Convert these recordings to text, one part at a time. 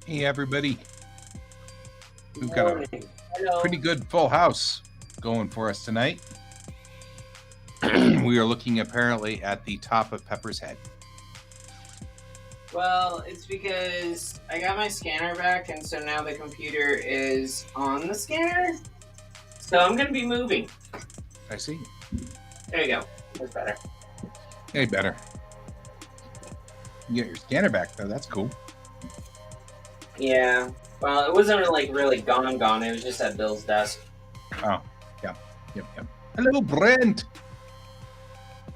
Hey everybody, Good we've got a morning. Hello. pretty good full house going for us tonight. We are looking apparently at the top of Pepper's head. Well, it's because I got my scanner back, and so now the computer is on the scanner. So I'm going to be moving. I see. There you go. That's better. Hey, better. You get your scanner back though. That's cool. Yeah. Well, it wasn't like really gone. It was just at Bill's desk. Oh, yeah, yep. Hello, Brent.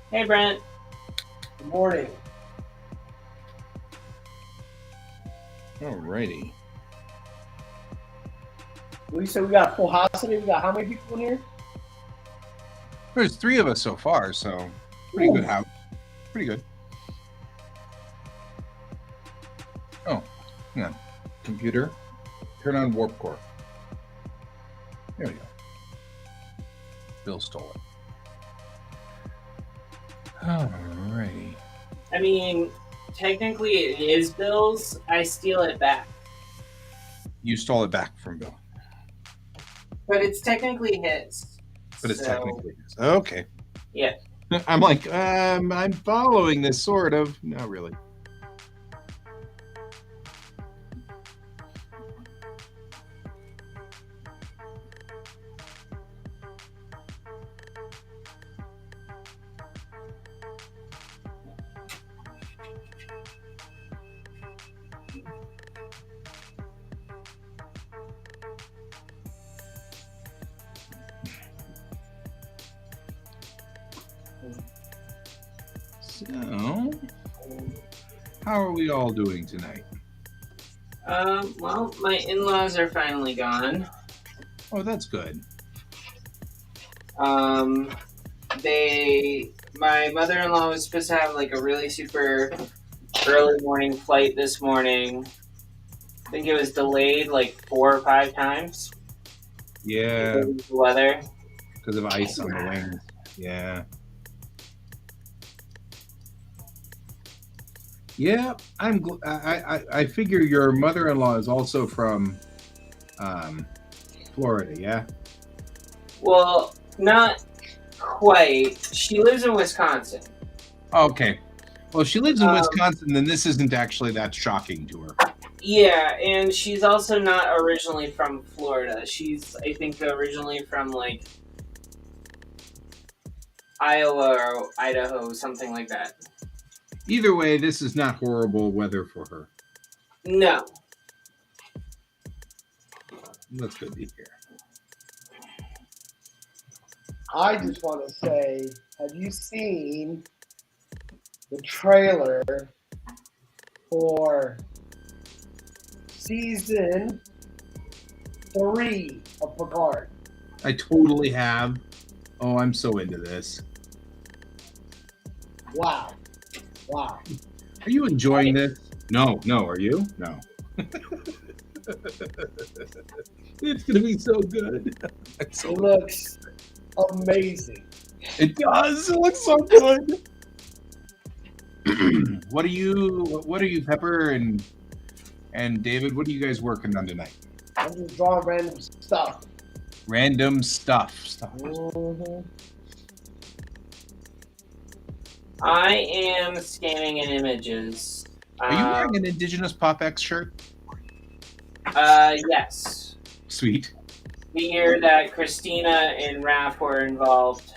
Hey, Brent. Good morning. Alrighty. We said we got a full house today. We got how many people in here? There's 3 of us so far, so pretty good house. Pretty good. Oh, hang on. Computer, turn on warp core. There we go. Bill stole it. Alrighty. I mean, technically it is Bill's. I steal it back. You stole it back from Bill. But it's technically his. But it's So, technically his. Okay. Yeah. I'm like, I'm following this sort of. Not really. So, how are we all doing tonight? Well, my in-laws are finally gone. Oh, that's good. My mother-in-law was supposed to have like a really super early morning flight this morning. I think it was delayed like 4 or 5 times Yeah, because of the weather. because of ice on the wings. Yeah. Yeah, I figure your mother-in-law is also from Florida, yeah? Well, not quite. She lives in Wisconsin. Okay. Well, if she lives in Um, Wisconsin, then this isn't actually that shocking to her. Yeah, and she's also not originally from Florida. She's, I think, originally from like Iowa or Idaho, something like that. Either way, this is not horrible weather for her. No. That's good to hear. I just want to say, have you seen the trailer for season 3 of Picard? I totally have. Oh, I'm so into this. Wow. Wow. Are you enjoying this? No, are you? No. It's gonna be so good. It looks amazing. It does. It looks so good. What are you, Pepper and David? What are you guys working on tonight? I'm just drawing random stuff. Random stuff. Mm-hmm. I am scanning in images. Are you wearing an Indigenous QuaCk shirt? Yes. Sweet. The year that Christina and Raph were involved.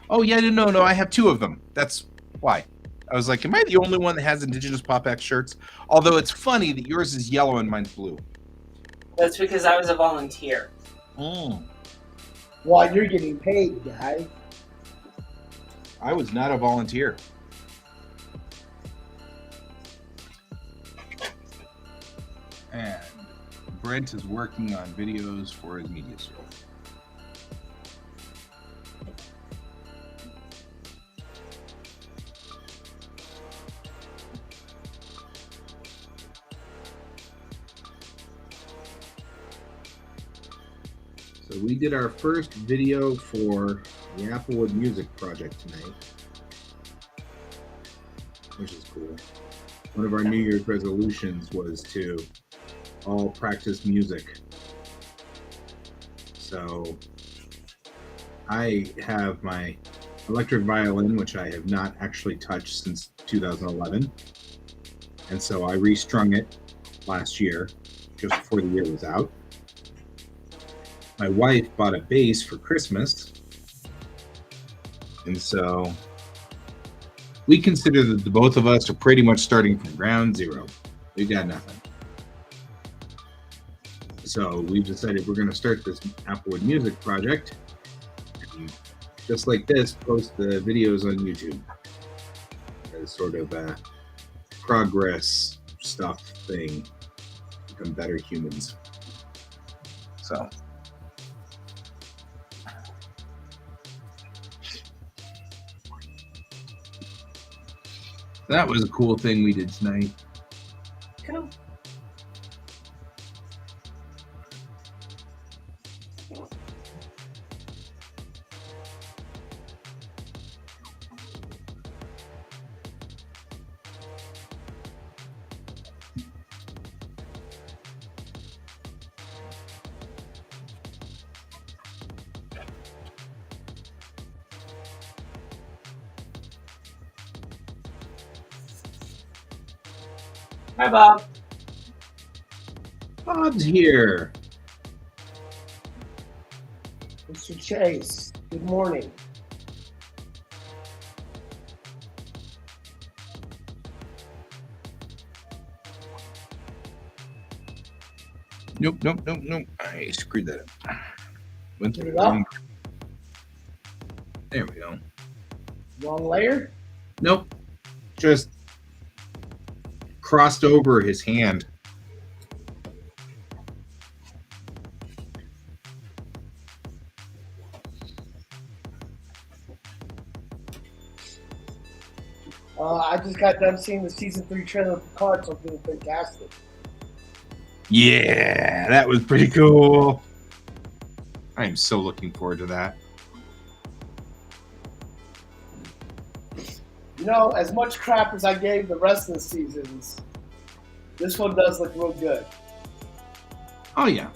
Oh yeah, no. I have 2 of them. That's why. I was like, am I the only one that has Indigenous QuaCk shirts? Although it's funny that yours is yellow and mine's blue. That's because I was a volunteer. While you're getting paid, guy. I was not a volunteer. And Brent is working on videos for his media store. So we did our first video for the Applewood Music Project tonight, which is cool. One of our New Year's resolutions was to all practice music. So I have my electric violin, which I have not actually touched since 2011. And so I restrung it last year, just before the year was out. My wife bought a bass for Christmas. And so we consider that the both of us are pretty much starting from ground zero. We got nothing. So we've decided we're going to start this Applewood Music project. And just like this, post the videos on YouTube as sort of a progress stuff thing. Become better humans. So that was a cool thing we did tonight. Cool. Hi, Bob. Bob's here. Mr. Chase, good morning. Nope. I screwed that up. Went There through we the go. wrong. There we go. Wrong layer? Nope. Just crossed over his hand. I just got done seeing the season 3 trailer for Picard, so I'm feeling fantastic. Yeah, that was pretty cool. I am so looking forward to that. You know, as much crap as I gave the rest of the seasons, this one does look real good. Oh yeah.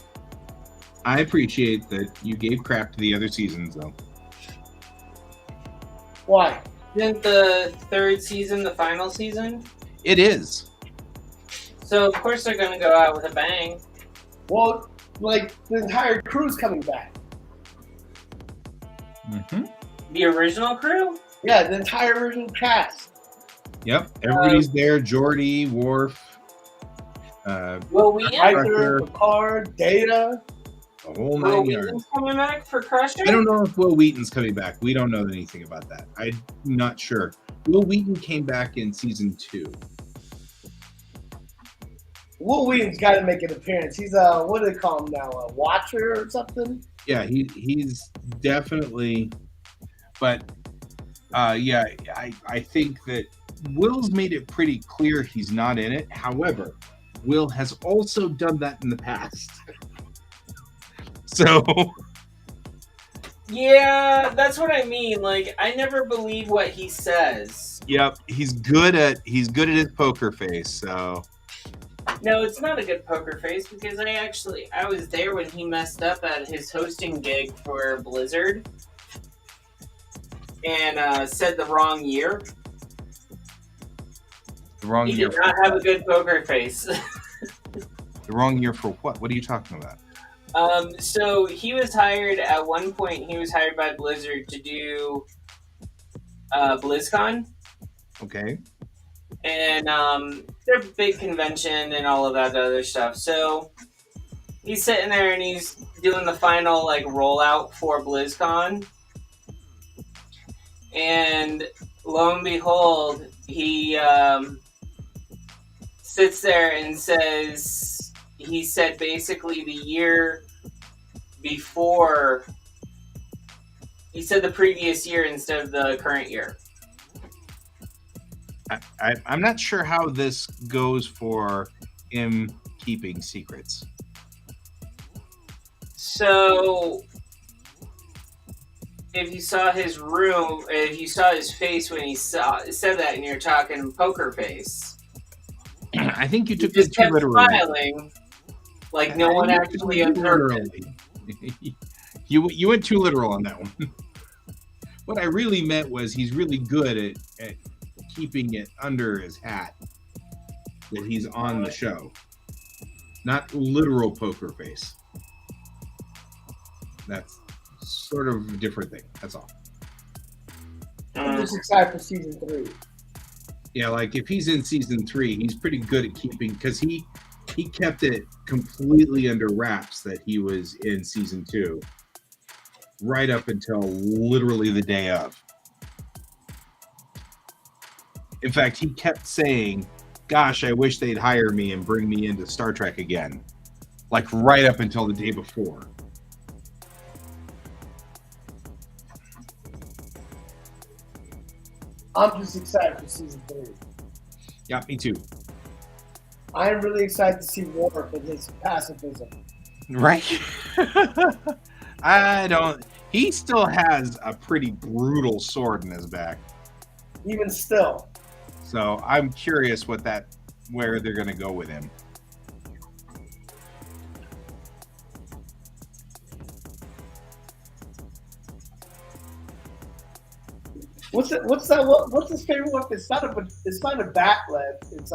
I appreciate that you gave crap to the other seasons though. Why? Isn't the third season the final season? It is. So, of course, they're going to go out with a bang. Well, like, the entire crew's coming back. Mm-hmm. The original crew? Yeah, the entire original cast. Yep. Everybody's there. Geordi, Worf, Will Wheaton? Riker, Picard, Data. the whole Will 9 yards. Wheaton's coming back for Crusher? I don't know if Will Wheaton's coming back. We don't know anything about that. I'm not sure. Will Wheaton came back in season 2. Will Wheaton's got to make an appearance. He's a, what do they call him now, a watcher or something? Yeah, he's definitely, but yeah, I think that Will's made it pretty clear he's not in it. However, Will has also done that in the past. So Yeah, that's what I mean. Like, I never believe what he says. yep, he's good at his poker face. So No, it's not a good poker face because I was there when he messed up at his hosting gig for Blizzard and said the wrong year. the wrong He year. did not have a good poker face. The wrong year for what? What are you talking about? So he was hired at one point. He was hired by Blizzard to do BlizzCon, Okay. and their big convention and all of that other stuff. So he's sitting there and he's doing the final like rollout for BlizzCon, and lo and behold, he sits there and says. He said basically the year before, he said the previous year instead of the current year. I'm not sure how this goes for him keeping secrets. So, if you saw his room, if you saw his face when he said that and you're talking poker face, I think you he took just it too kept literally. smiling. Like no one actually observed it. Literally. You went too literal on that one. What I really meant was he's really good at keeping it under his hat that he's on the show. Not literal poker face. That's sort of a different thing. That's all. I'm just excited for season 3. Yeah, like if he's in season 3, he's pretty good at keeping, because he kept it completely under wraps that he was in season 2, right up until literally the day of. In fact, he kept saying, "Gosh, I wish they'd hire me and bring me into Star Trek again," like right up until the day before. I'm just excited for season 3. Yeah, me too. I'm really excited to see Worf and his pacifism. Right? He still has a pretty brutal sword in his back. Even still. So I'm curious where they're going to go with him. What's his favorite one? It's not a backlet. It's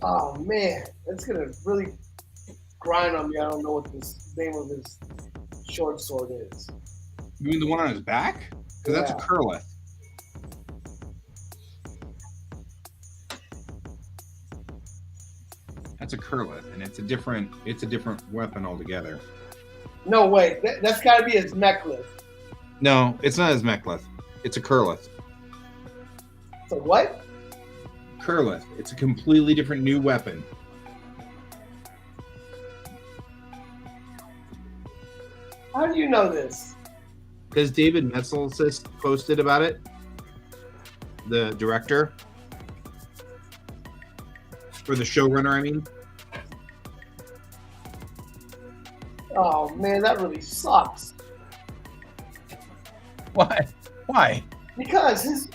oh man, it's gonna really grind on me. I don't know what this name of his short sword is. You mean the one on his back? Because that's a curleth. That's a curleth, and it's a different weapon altogether. No way, that's got to be his necklace. No, it's not his mechleth. It's a curleth. So what? Curleth. It's a completely different new weapon. How do you know this? Because David Metzelsis posted about it. The director. Or the showrunner, I mean. Oh man, that really sucks. Why? Why? Because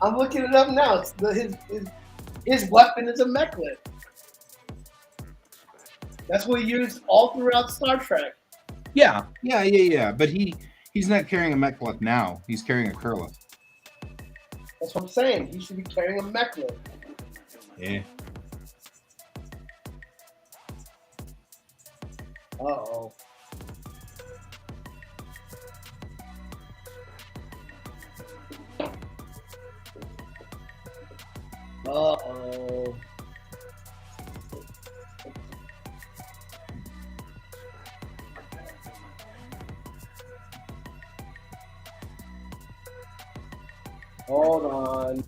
I'm looking it up now. It's his weapon is a mechlet. That's what he used all throughout Star Trek. Yeah. But he's not carrying a mechleth now. He's carrying a curleth. That's what I'm saying. He should be carrying a mechlet. Yeah. Uh-oh. Uh-oh. Hold on.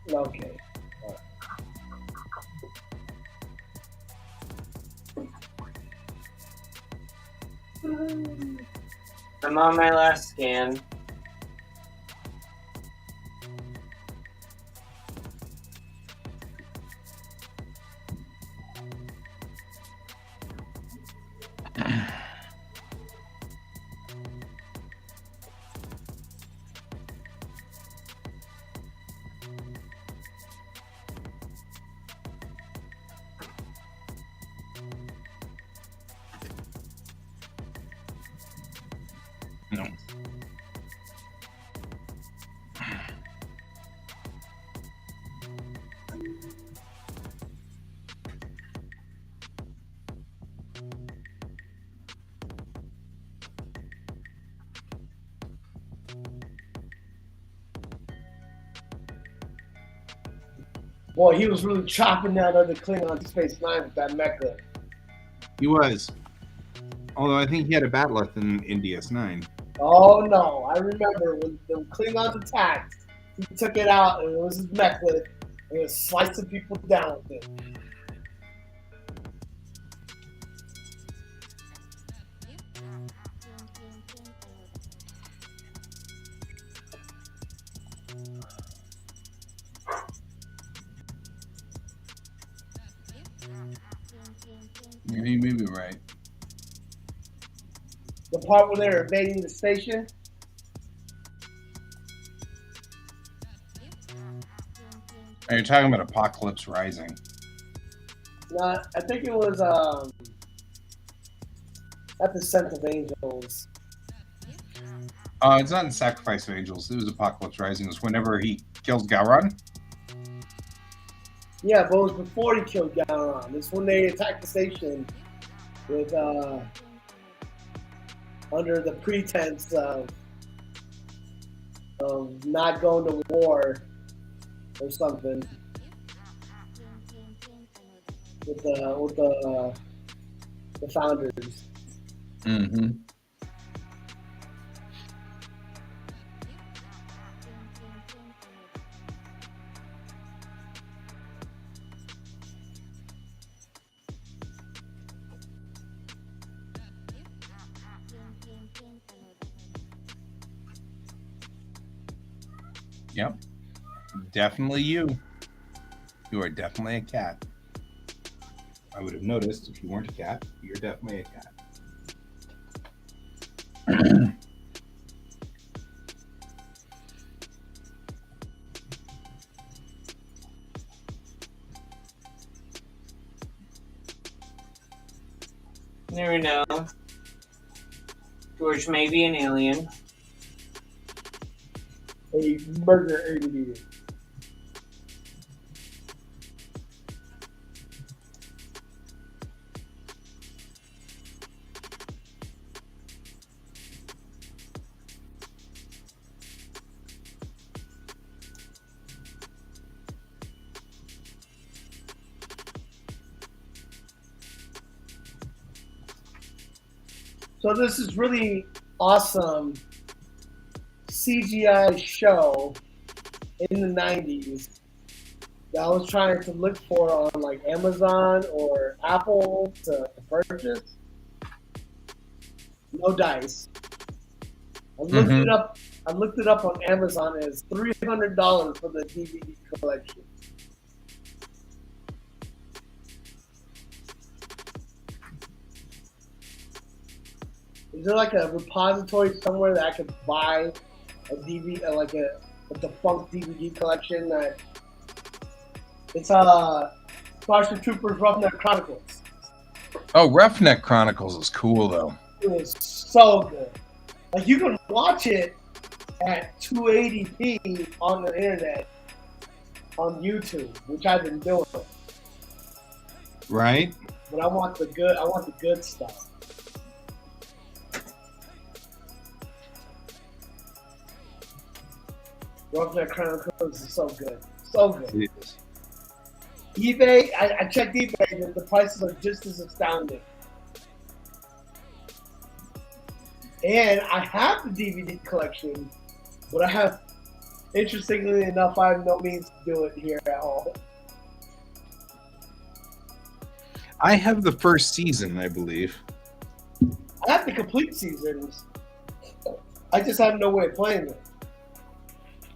Okay. I'm on my last scan. No. Boy, he was really chopping down other Klingon Space Nine with that mecha. He was. Although I think he had a bat'leth in DS9. Oh no, I remember when the Klingons attacked, he took it out and it was his mecha, and he was slicing people down with it. You may be right. The part where they're invading the station. Are you talking about Apocalypse Rising? No, I think it was at the Scent of Angels. It's not in Sacrifice of Angels. It was Apocalypse Rising. It was whenever he kills Gowron. Yeah, but it was before he killed Gowron. It's when they attacked the station with under the pretense of not going to war or something with the founders. Mm-hmm. Yep. Definitely you. You are definitely a cat. I would have noticed if you weren't a cat. You're definitely a cat. Never know. George may be an alien. A murder alien. So this is really awesome CGI show in the 90s that I was trying to look for on like Amazon or Apple to purchase. No dice. I looked it up. I looked it up on Amazon. And it's $300 for the DVD collection. Is there like a repository somewhere that I could buy a DVD, like a defunct DVD collection? That it's Starship Troopers Roughneck Chronicles. Oh, Roughneck Chronicles is cool though. It was so good. Like you can watch it at 280p on the internet on YouTube, which I've been doing. Right? But I want the good. I want the good stuff. Roughneck Chronicles is so good. So good. It is. eBay, I checked eBay and the prices are just as astounding. And I have the DVD collection, but I have, interestingly enough, I have no means to do it here at home. I have the first season, I believe. I have the complete seasons. I just have no way of playing them.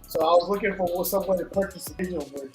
So I was looking for some way to purchase the digital version.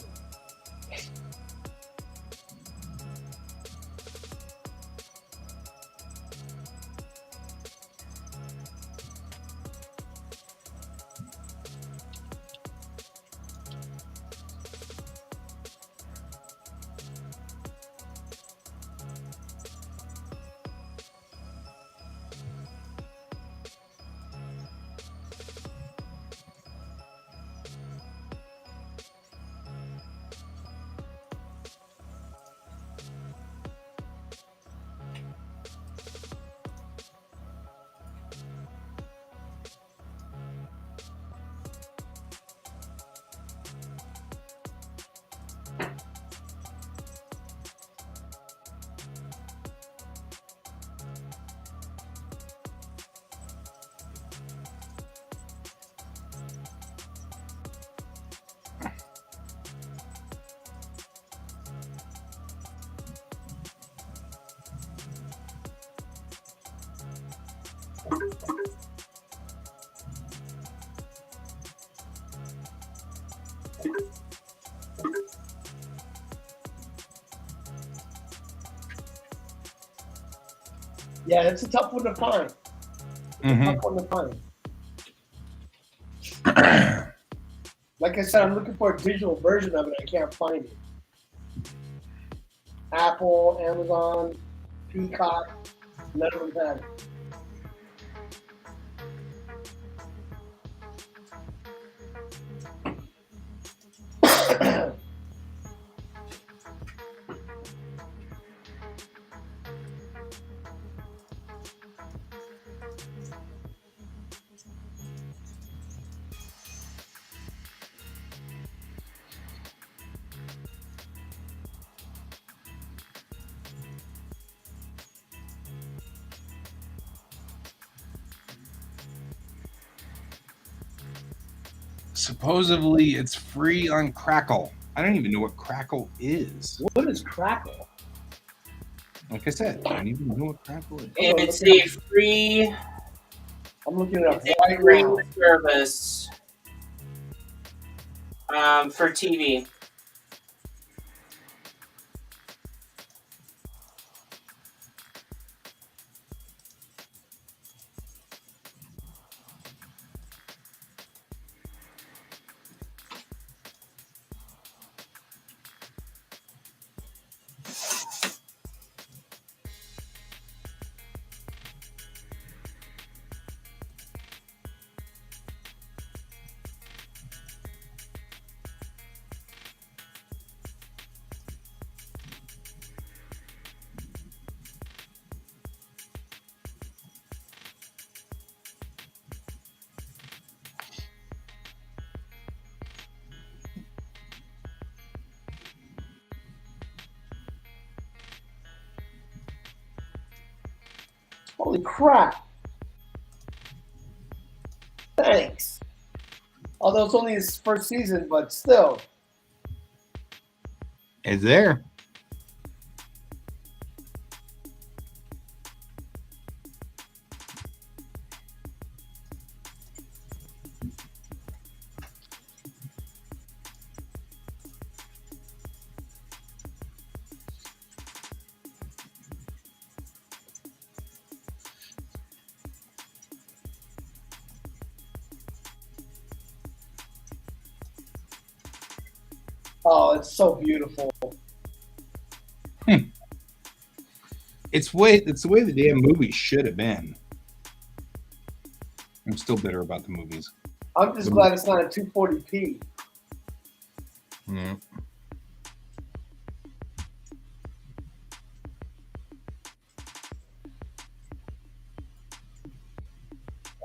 Yeah, it's a tough one to find. Tough one to find. Like I said, I'm looking for a digital version of it. I can't find it. Apple, Amazon, Peacock, none of them have it. Supposedly, it's free on Crackle. I don't even know what Crackle is. What is Crackle? Like I said, I don't even know what Crackle is. It's a free. I'm looking it up It's a right free now. service for TV. Holy crap. Thanks. Although it's only his first season, but still. It's there. Oh, it's so beautiful. It's the way the damn movie should have been. I'm still bitter about the movies. I'm just glad it's not a 240p. Yeah.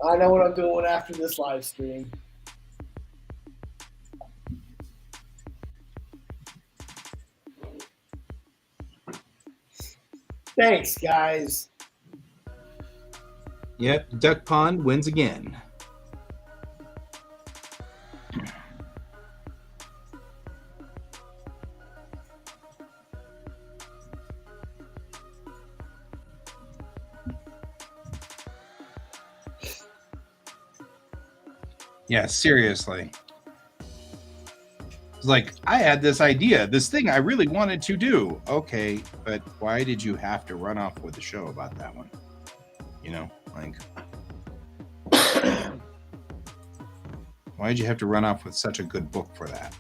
I know what I'm doing after this live stream. Thanks, guys. Yep, Duck Pond wins again. Yeah, seriously. It's like, I had this idea, this thing I really wanted to do. Okay, but why did you have to run off with the show about that one? You know, like, why did you have to run off with such a good book for that?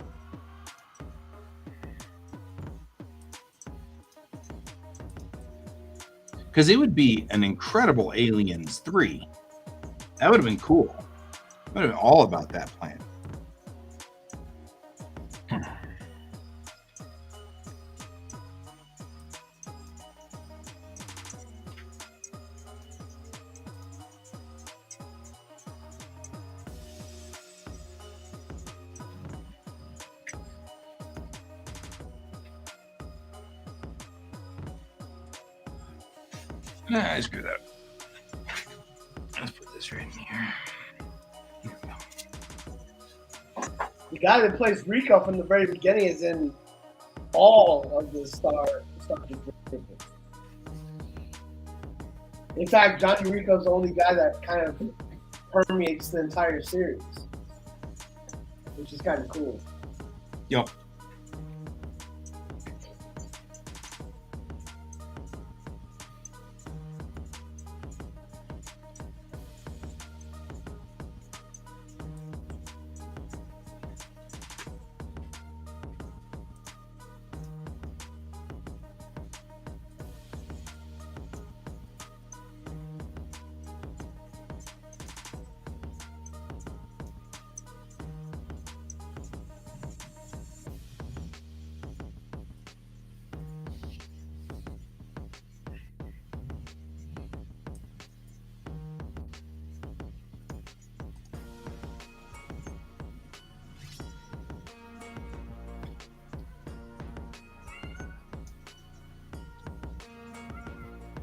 Because it would be an incredible Aliens 3. That would have been cool. It would have been all about that plan. Nah, I screwed up. Let's put this right in here. Here we go. The guy that plays Rico from the very beginning is in all of the Star Trek. In fact, Johnny Rico's the only guy that kind of permeates the entire series, which is kind of cool. Yep.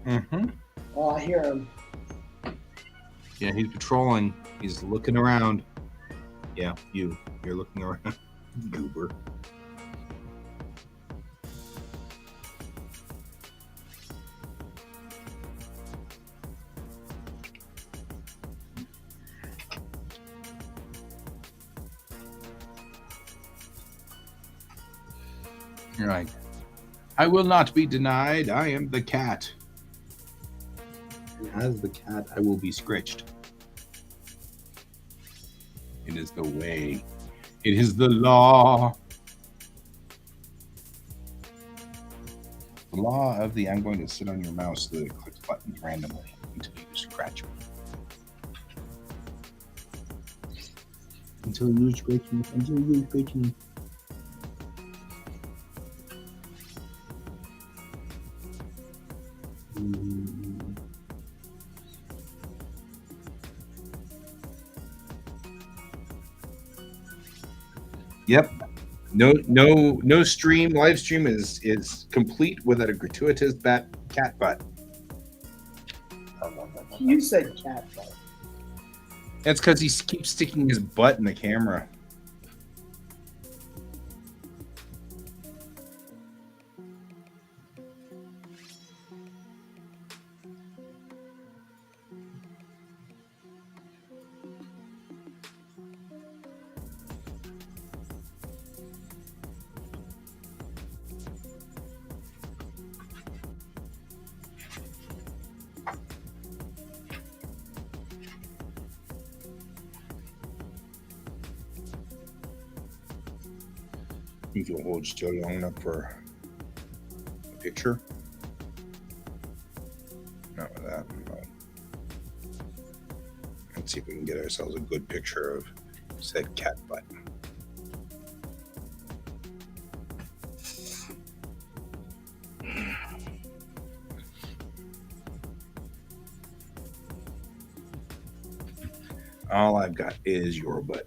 Mm-hmm. Oh, I hear him. Yeah, he's patrolling. He's looking around. Yeah, you're looking around, goober. You're like, I will not be denied. I am the cat. And as the cat, I will be scratched. It is the way. It is the law. The law of the I'm going to sit on your mouse so that it clicks buttons randomly until you scratch me. Until you scratch me. Until you scratch me. Yep. No stream, live stream is complete without a gratuitous cat butt. You said cat butt. That's because he keeps sticking his butt in the camera. You can hold still long enough for a picture. Not with that. No. Let's see if we can get ourselves a good picture of said cat butt. All I've got is your butt.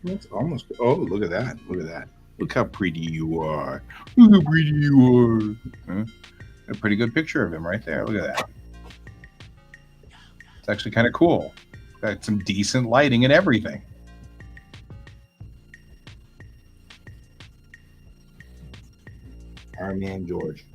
That's almost. Oh, look at that! Look at that! Look how pretty you are! Look how pretty you are! Huh? A pretty good picture of him right there. Look at that. It's actually kind of cool. Got some decent lighting and everything. Our man George.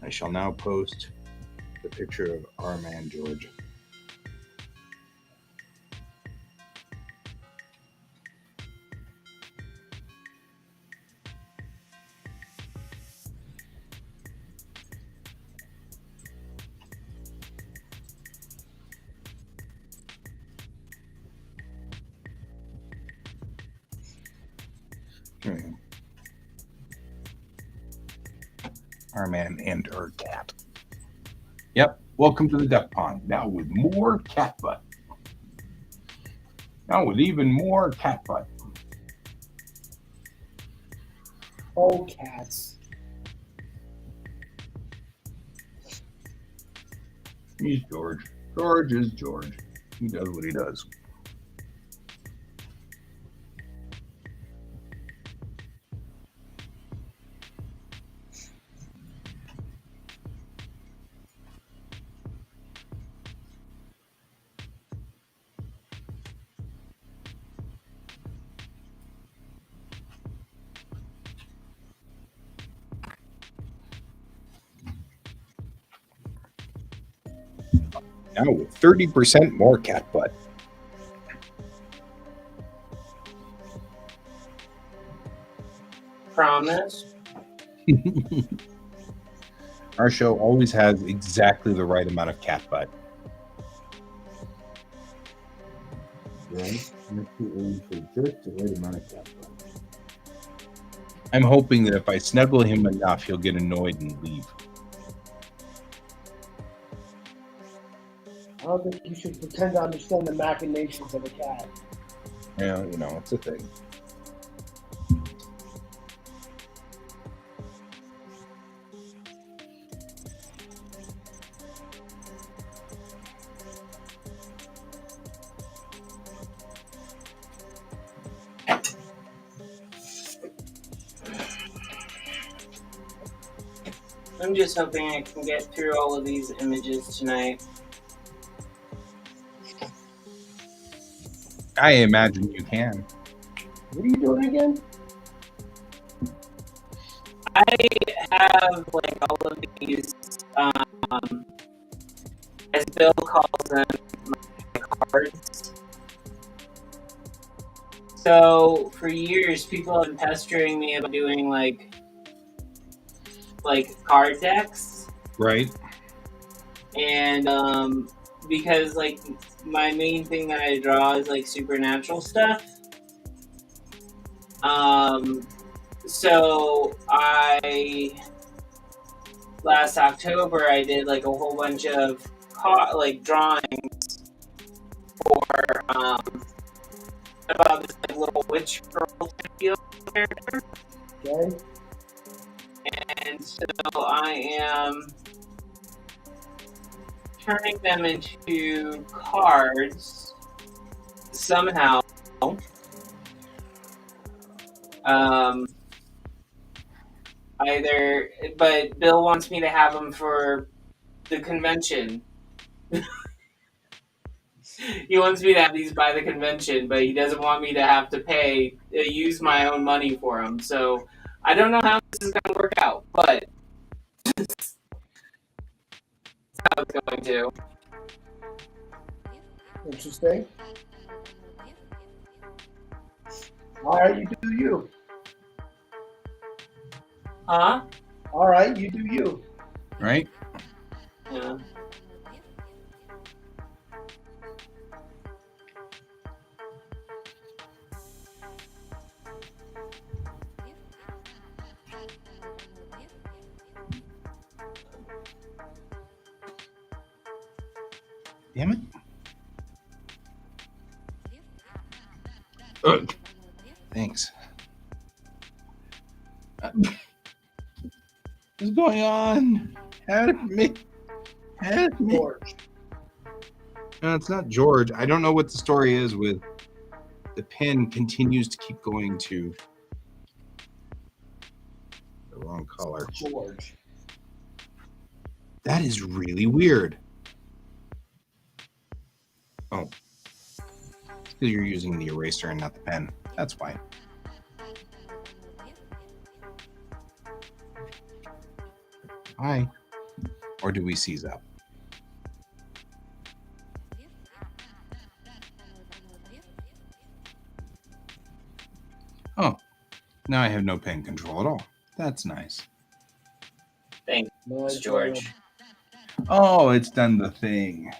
I shall now post the picture of our man George. There we go. Our man and our cat. Yep. Welcome to the duck pond. Now with more cat butt. Now with even more cat butt. Oh, cats. He's George. George is George. He does what he does. Now with 30% more cat butt. Promise. Our show always has exactly the right amount of cat butt. Right? You're too old for just the right amount of cat butt. I'm hoping that if I snuggle him enough, he'll get annoyed and leave. I don't think you should pretend to understand the machinations of a cat. Yeah, you know, it's a thing. I'm just hoping I can get through all of these images tonight. I imagine you can. What are you doing again? I have like all of these, as Bill calls them, my cards. So for years, people have been pestering me about doing like card decks, Right? and because like my main thing that I draw is like supernatural stuff. So last October I did like a whole bunch of drawings for about this like little witch girl type character, Okay. and so I am turning them into cards somehow. But Bill wants me to have them for the convention. He wants me to have these by the convention, but he doesn't want me to have to use my own money for them. So I don't know how this is going to work out, but it's how it's going to. Interesting. All right, you do you. Huh? All right, you do you. Right? Yeah. Damn it. Ugh. Thanks. What's going on? Help me. Help me. George. No, it's not George. I don't know what the story is with the pen continues to keep going to the wrong color. George. That is really weird. Oh. It's because you're using the eraser and not the pen. That's why. Hi. Or do we seize up? Oh. Now I have no pen control at all. That's nice. Thanks, George. Oh, it's done the thing.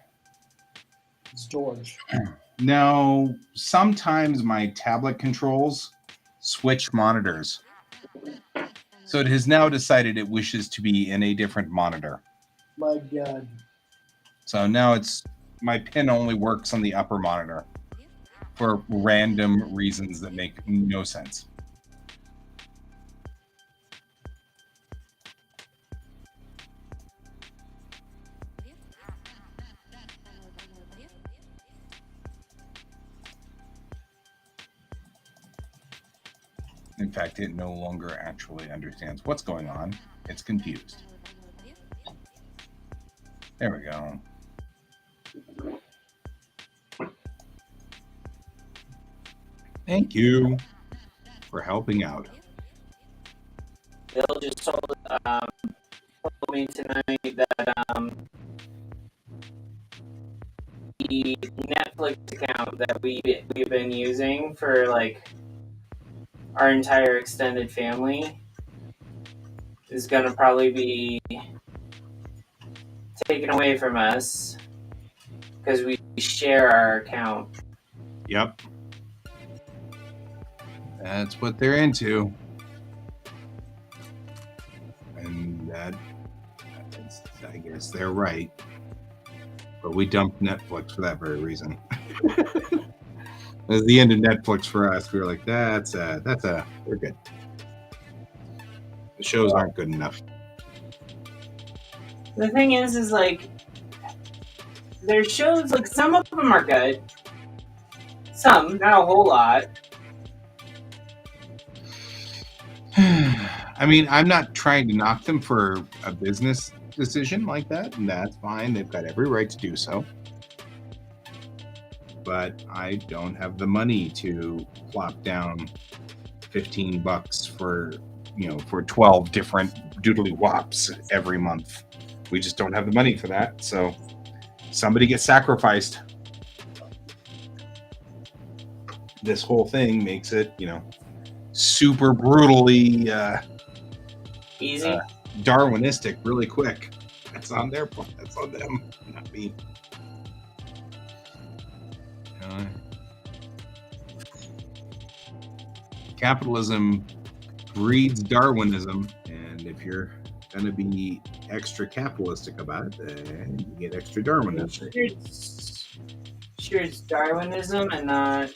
It's George. Now, sometimes my tablet controls switch monitors. So it has now decided it wishes to be in a different monitor. My God. So now my pen only works on the upper monitor for random reasons that make no sense. In fact, it no longer actually understands what's going on. It's confused. There we go. Thank you for helping out. Bill just told me tonight that Netflix account that we've been using for like our entire extended family is gonna probably be taken away from us because we share our account. Yep. That's what they're into. And I guess they're right. But we dumped Netflix for that very reason. As the end of Netflix for us, we were like, we're good. The shows aren't good enough. The thing is like, there's shows, like, some of them are good. Some, not a whole lot. I mean, I'm not trying to knock them for a business decision like that, and that's fine. They've got every right to do so. But I don't have the money to plop down $15 for 12 different doodly wops every month. We just don't have the money for that. So somebody gets sacrificed. This whole thing makes it, super brutally Easy. Darwinistic really quick. That's on their part. That's on them, not me. Capitalism breeds Darwinism, and if you're going to be extra capitalistic about it, then you get extra Darwinism. Sure, it's Darwinism and not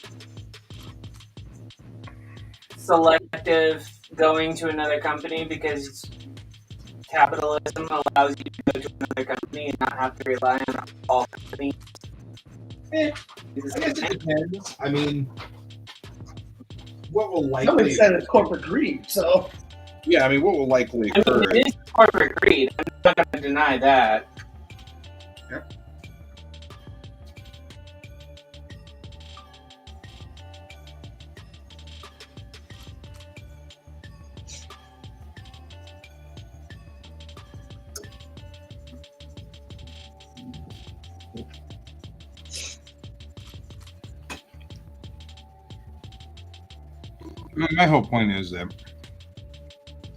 selective going to another company, because capitalism allows you to go to another company and not have to rely on all companies. I guess it depends. I mean, what will likely... Somebody said it's corporate greed, so... Yeah, I mean, what will likely occur... I mean, it is corporate greed. I'm not going to deny that. Yep. My whole point is that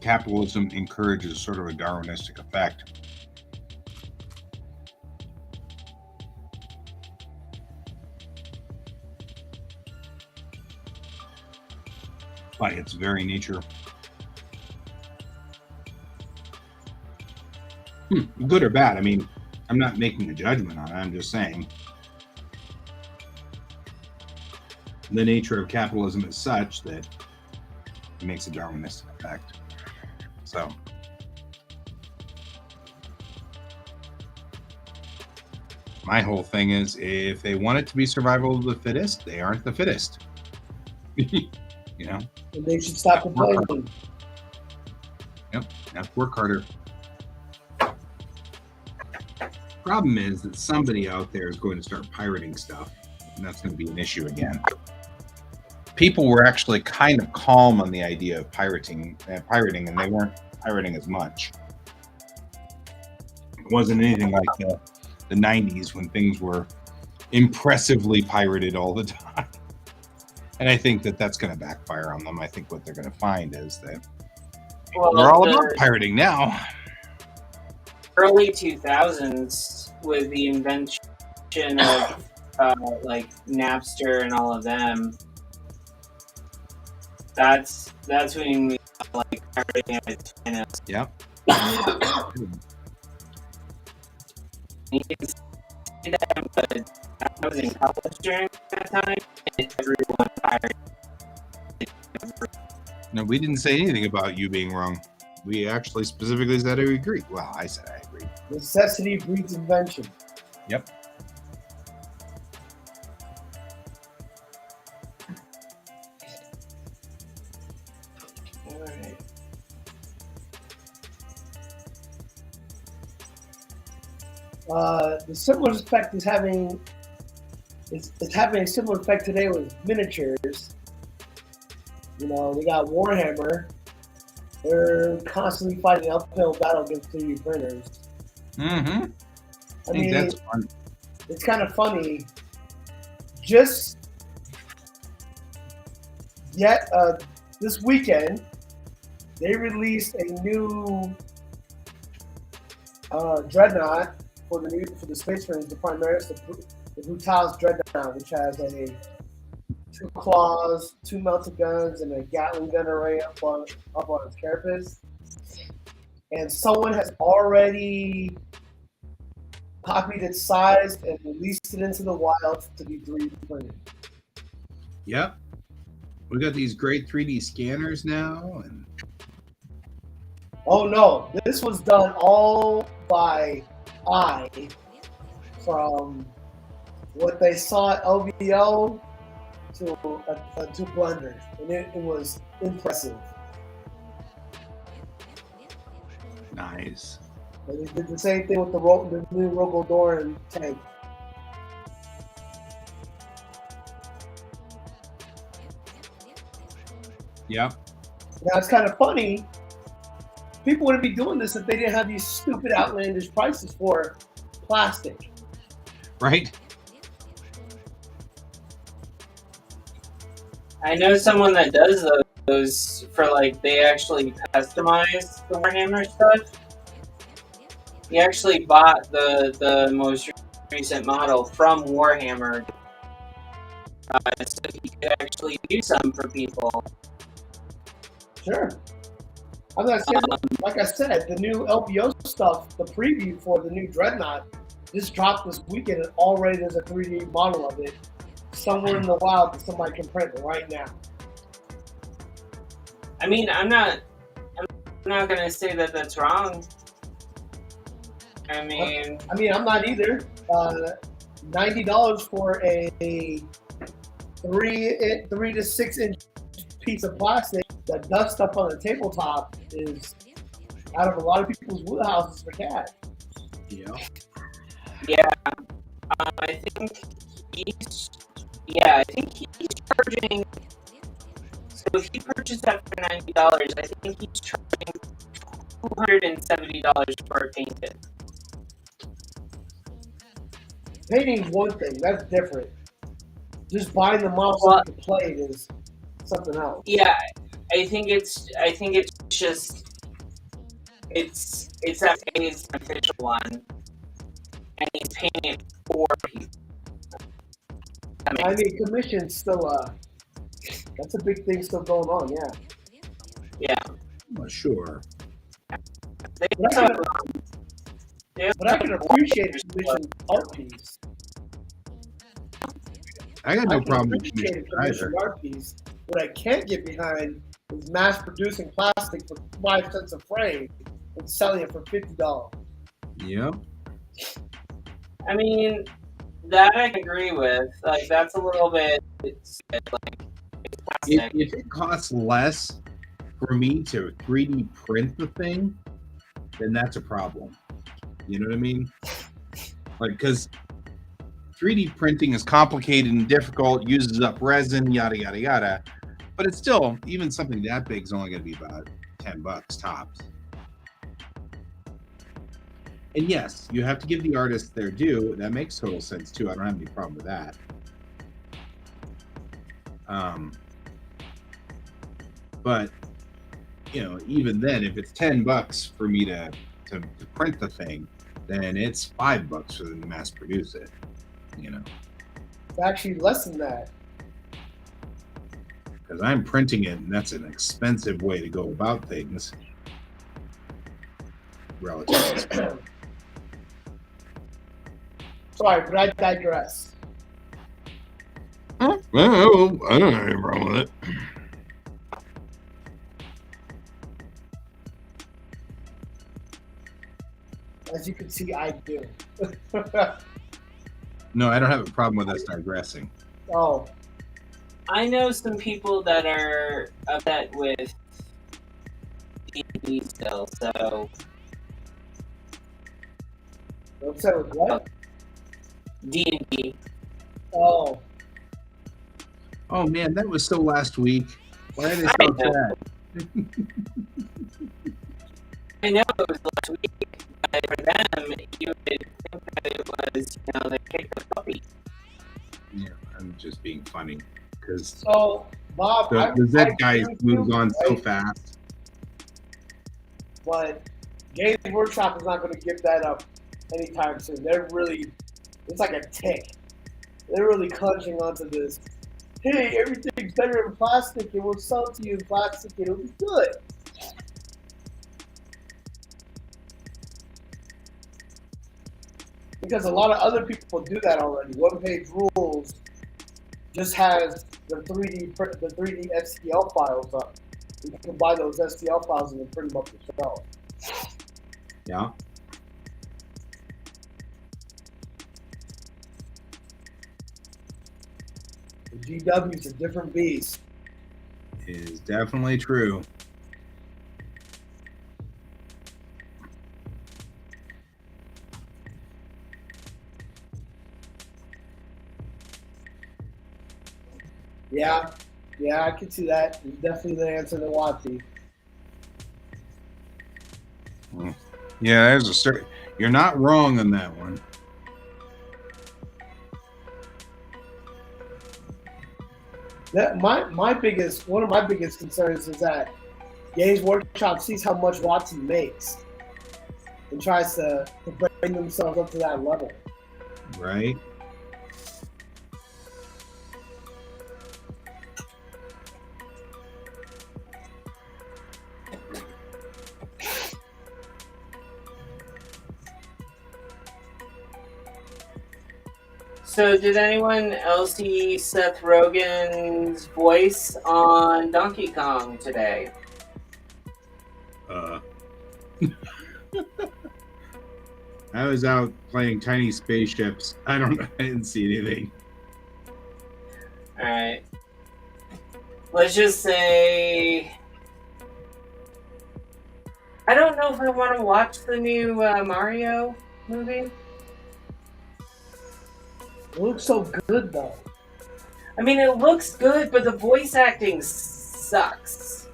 capitalism encourages sort of a Darwinistic effect. By its very nature. Good or bad, I mean, I'm not making a judgment on it, I'm just saying. The nature of capitalism is such that it makes a Darwinistic effect. So, my whole thing is, if they want it to be survival of the fittest, they aren't the fittest. And they should stop complaining. Yep, have to work harder. Problem is that somebody out there is going to start pirating stuff, and that's going to be an issue again. People were actually kind of calm on the idea of pirating, and they weren't pirating as much. It wasn't anything like the 90s when things were impressively pirated all the time. And I think that that's going to backfire on them. I think what they're going to find is that they're all about pirating now. Early 2000s, with the invention of like Napster and all of them, that's when we like pirating at its finest. Yep. You can see that, but I was in college during that time, and everyone pirated. No, we didn't say anything about you being wrong. We actually specifically said I agree. Well, I said I agree. Necessity breeds invention. Yep. Alright. The similar effect is having a similar effect today with miniatures. They got Warhammer. They're constantly fighting uphill battle against 3D printers. Mm-hmm. I think that's fun. it's kind of funny. Just yet this weekend, they released a new dreadnought for the Space Marines, the Primaris, the Brutalis dreadnought, which has 2 claws, 2 melted guns, and a Gatling gun array up on its carapace. And someone has already copied its size and released it into the wild to be 3D printed. Yep. We got these great 3D scanners now, and Oh no, this was done all by eye from what they saw at LVO to Blender, and it was impressive. nice. And they did the same thing with the new Rogodoran tank. Yep. Now it's kind of funny. People wouldn't be doing this if they didn't have these stupid outlandish prices for plastic. Right? I know someone that does those for like they actually customize the Warhammer stuff. He actually bought the most recent model from Warhammer, so he could actually do some for people. Sure. I'm not saying, like I said, the new LPO stuff, the preview for the new Dreadnought, just dropped this weekend, and already there's a 3D model of it somewhere in the wild that somebody can print right now. I mean, I'm not gonna say that that's wrong. I mean, I'm not either. $90 for a 3 to 6 inch piece of plastic that does stuff on the tabletop is out of a lot of people's wheelhouses for cash. Yeah. yeah. I think he's charging. So if he purchased that for $90, I think he's charging $270 for it painted. Painting one thing, that's different. Just buying the model to play it is something else. Yeah, I think it's just it's an official one, and he's paying it for people. I mean, commission's still that's a big thing still going on. Yeah. Well, sure. But I can appreciate a commissioned art piece. I got no I can problem with appreciate a commission either. commissioned art piece. What I can't get behind is mass producing plastic for 5 cents a frame and selling it for $50. Yep. I mean, that I can agree with. Like, that's a little bit it's plastic. If it costs less for me to 3D print the thing, then that's a problem. You know what I mean? Like, because 3D printing is complicated and difficult, uses up resin, yada, yada, yada. But it's still, even something that big is only going to be about $10 tops. And yes, you have to give the artist their due. That makes total sense too. I don't have any problem with that. But you know, even then, if it's $10 for me to print the thing, then it's $5 for them to mass produce it. You know, It's actually less than that. because I'm printing it, and that's an expensive way to go about things. Relatively speaking. Sorry, but I digress. Well, I don't have any problem with it. As you can see, I do. No, I don't have a problem with us digressing. Oh, I know some people that are upset with D&D still, so upset with what? D&D. Oh, Oh man, that was so last week. Why are they so I know. sad? I know it was last week, but for them, you would think that it was, they kicked the puppy. Yeah, I'm just being funny because So, Bob, the Z guy agree with moves you, on so right? fast. But Games Workshop is not going to give that up anytime soon. It's like a tick. They're really clutching onto this. Hey, everything's better in plastic, and we'll sell it to you in plastic, and it'll be good. Because a lot of other people do that already. One Page Rules just has the 3D STL files up. You can buy those STL files and then print them up yourself. Yeah. The GW is a different beast. Is definitely true. Yeah, I can see that. It's definitely the answer to Watty. Yeah, you're not wrong on that one. One of my biggest concerns is that Games Workshop sees how much Watson makes and tries to bring themselves up to that level. Right. So, did anyone else see Seth Rogen's voice on Donkey Kong today? I was out playing tiny spaceships. I don't know. I didn't see anything. Alright. Let's just say... I don't know if I want to watch the new Mario movie. It looks so good, though. I mean, it looks good, but the voice acting sucks.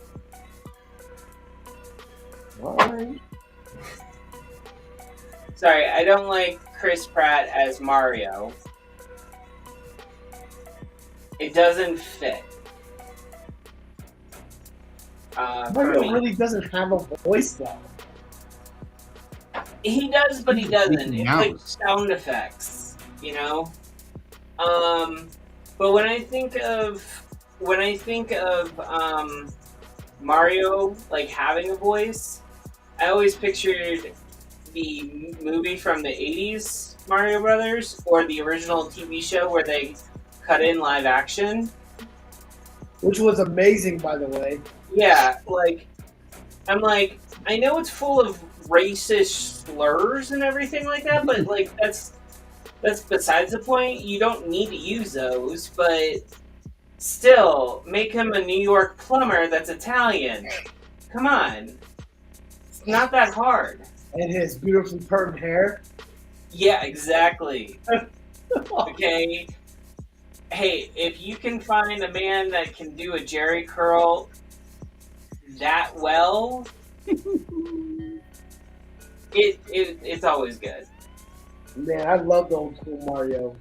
All right. Sorry, I don't like Chris Pratt as Mario. It doesn't fit. Mario really doesn't have a voice, though. He does, but he doesn't. It's Mouse. like sound effects, But when I think of Mario like having a voice, I always pictured the movie from the 80s, Mario Brothers, or the original TV show where they cut in live action. Which was amazing, by the way. Yeah, I'm like, I know it's full of racist slurs and everything like that, but that's besides the point. You don't need to use those, but still, make him a New York plumber that's Italian. Come on. It's not that hard. And his beautifully permed hair. Yeah, exactly. Okay. Hey, if you can find a man that can do a Jerry curl that well, it's always good. Man, I love the old school Mario.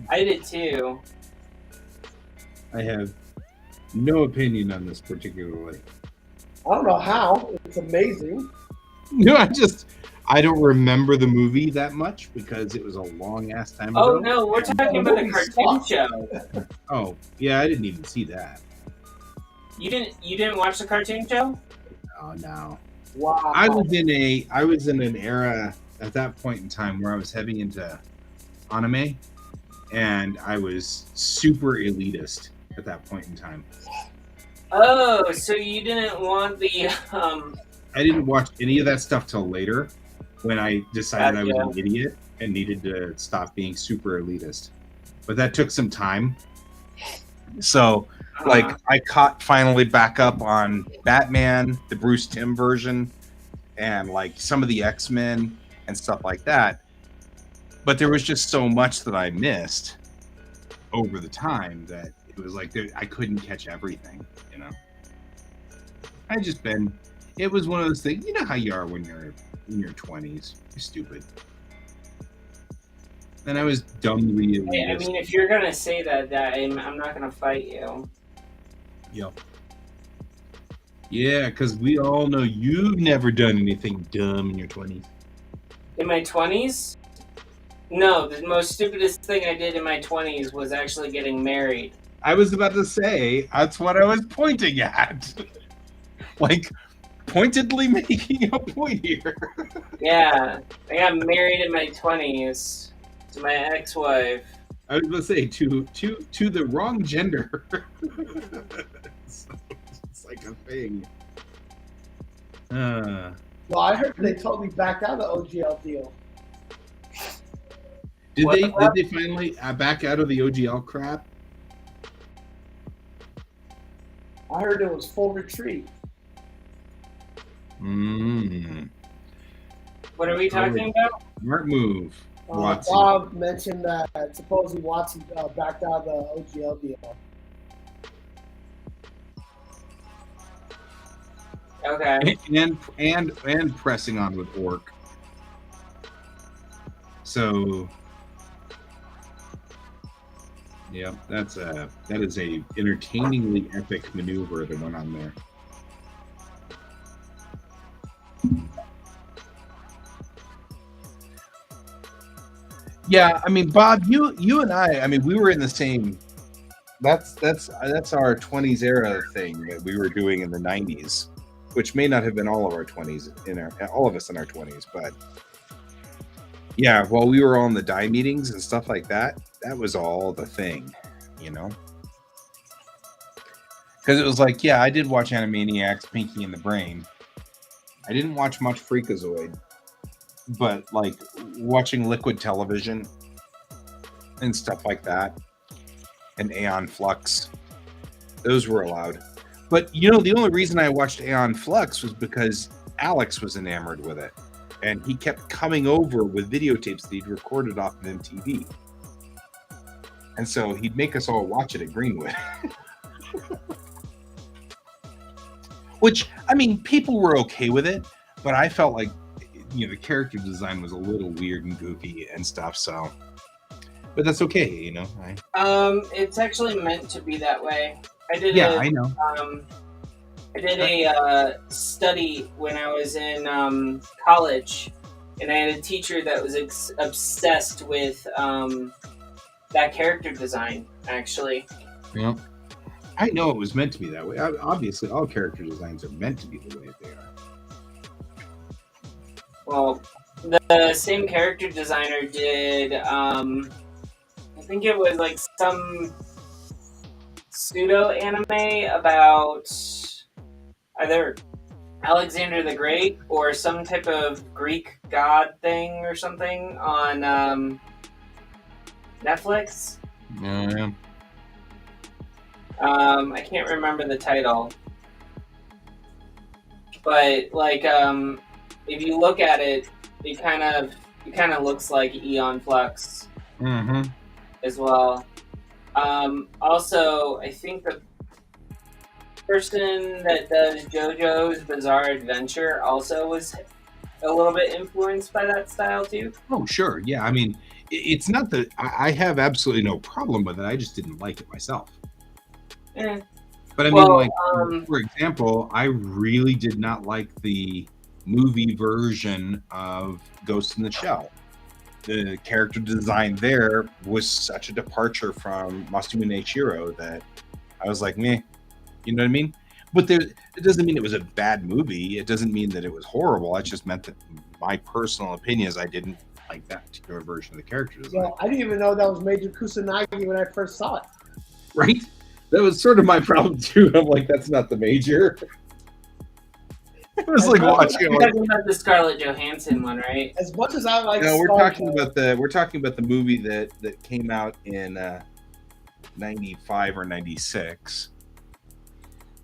I did too. I have no opinion on this particularly. I don't know how. It's amazing. No, I don't remember the movie that much because it was a long ass time ago. Oh no, we're talking about the cartoon show. Oh, yeah, I didn't even see that. You didn't watch the cartoon show? Oh no. Wow. I was in an era at that point in time where I was heavy into anime, and I was super elitist at that point in time. Oh, so you didn't want the I didn't watch any of that stuff till later when I decided I was an idiot and needed to stop being super elitist. But that took some time. So, I caught finally back up on Batman, the Bruce Timm version, and some of the X-Men and stuff like that. But there was just so much that I missed over the time that it was I couldn't catch everything, It was one of those things. You know how you are when you're in your 20s. You're stupid. And I was dumbly Hey, I mean, if you're gonna say that I'm not gonna fight you. Yep. Yeah, because we all know you've never done anything dumb in your 20s. In my 20s? No, the most stupidest thing I did in my 20s was actually getting married. I was about to say, that's what I was pointing at. Like, pointedly making a point here. Yeah, I got married in my 20s to my ex-wife. I was going to say, to the wrong gender. It's like a thing. Well, I heard they totally backed out of the OGL deal. Did they finally back out of the OGL crap? I heard it was full retreat. What are we talking about? Smart move, Watson. Bob mentioned that supposedly Watson backed out of the OGL deal. Okay. And pressing on with Orc. So, yeah, that is a entertainingly epic maneuver that went on there. Yeah, I mean, Bob, you and I mean, we were in the same. That's our 20s era thing that we were doing in the 90s, which may not have been all of our 20s all of us in our 20s, but yeah, while we were on the die meetings and stuff like that, that was all the thing, you know. Because it was like, yeah, I did watch Animaniacs, Pinky and the Brain. I didn't watch much Freakazoid. But like watching Liquid Television and stuff like that, and Aeon Flux, those were allowed. But you know, the only reason I watched Aeon Flux was because Alex was enamored with it, and he kept coming over with videotapes that he'd recorded off of MTV, and so he'd make us all watch it at Greenwood. Which, I mean, people were okay with it, but I felt like, you know, the character design was a little weird and goofy and stuff, so, but that's okay, you know. It's actually meant to be that way. I know. I did a study when I was in college, and I had a teacher that was obsessed with that character design, actually. Yeah. I know it was meant to be that way. Obviously, all character designs are meant to be the way they are. Well, the same character designer did, I think it was like some pseudo-anime about either Alexander the Great or some type of Greek god thing or something on Netflix. Yeah. I can't remember the title. But like if you look at it, it kind of looks like Aeon Flux as well. Also, I think the person that does JoJo's Bizarre Adventure also was a little bit influenced by that style too. Oh, sure. Yeah, I mean, it's not that I have absolutely no problem with it. I just didn't like it myself. But I mean, for example, I really did not like the movie version of Ghost in the Shell. The character design there was such a departure from Masumune Shiro that I was like, meh, you know what I mean? But it doesn't mean it was a bad movie. It doesn't mean that it was horrible. It just meant that my personal opinion is I didn't like that particular version of the character design. Yeah, I didn't even know that was Major Kusanagi when I first saw it. Right? That was sort of my problem too. I'm like, that's not the Major. It was like watching. You're talking about the Scarlett Johansson one, right? As much as I like, no, we're talking about the movie that came out in '95 or '96.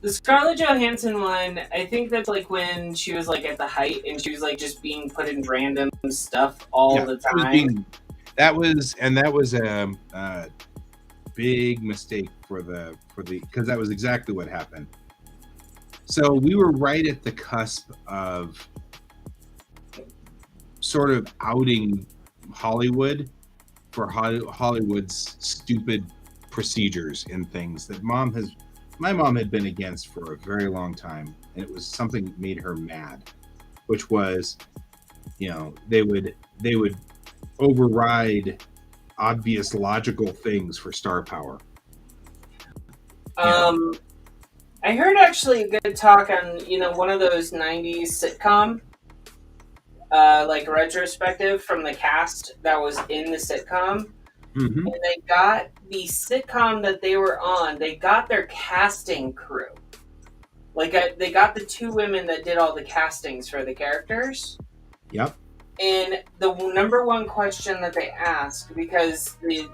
The Scarlett Johansson one, I think that's like when she was like at the height and she was like just being put in random stuff all the time. That was a big mistake for the because that was exactly what happened. So we were right at the cusp of sort of outing Hollywood for Hollywood's stupid procedures and things that my mom had been against for a very long time, and it was something that made her mad, which was, they would override obvious logical things for star power. I heard actually a good talk on one of those '90s sitcom like retrospective from the cast that was in the sitcom. Mm-hmm. And they got the sitcom that they were on, they got their casting crew. Like, they got the two women that did all the castings for the characters. Yep. And the number one question that they asked, because the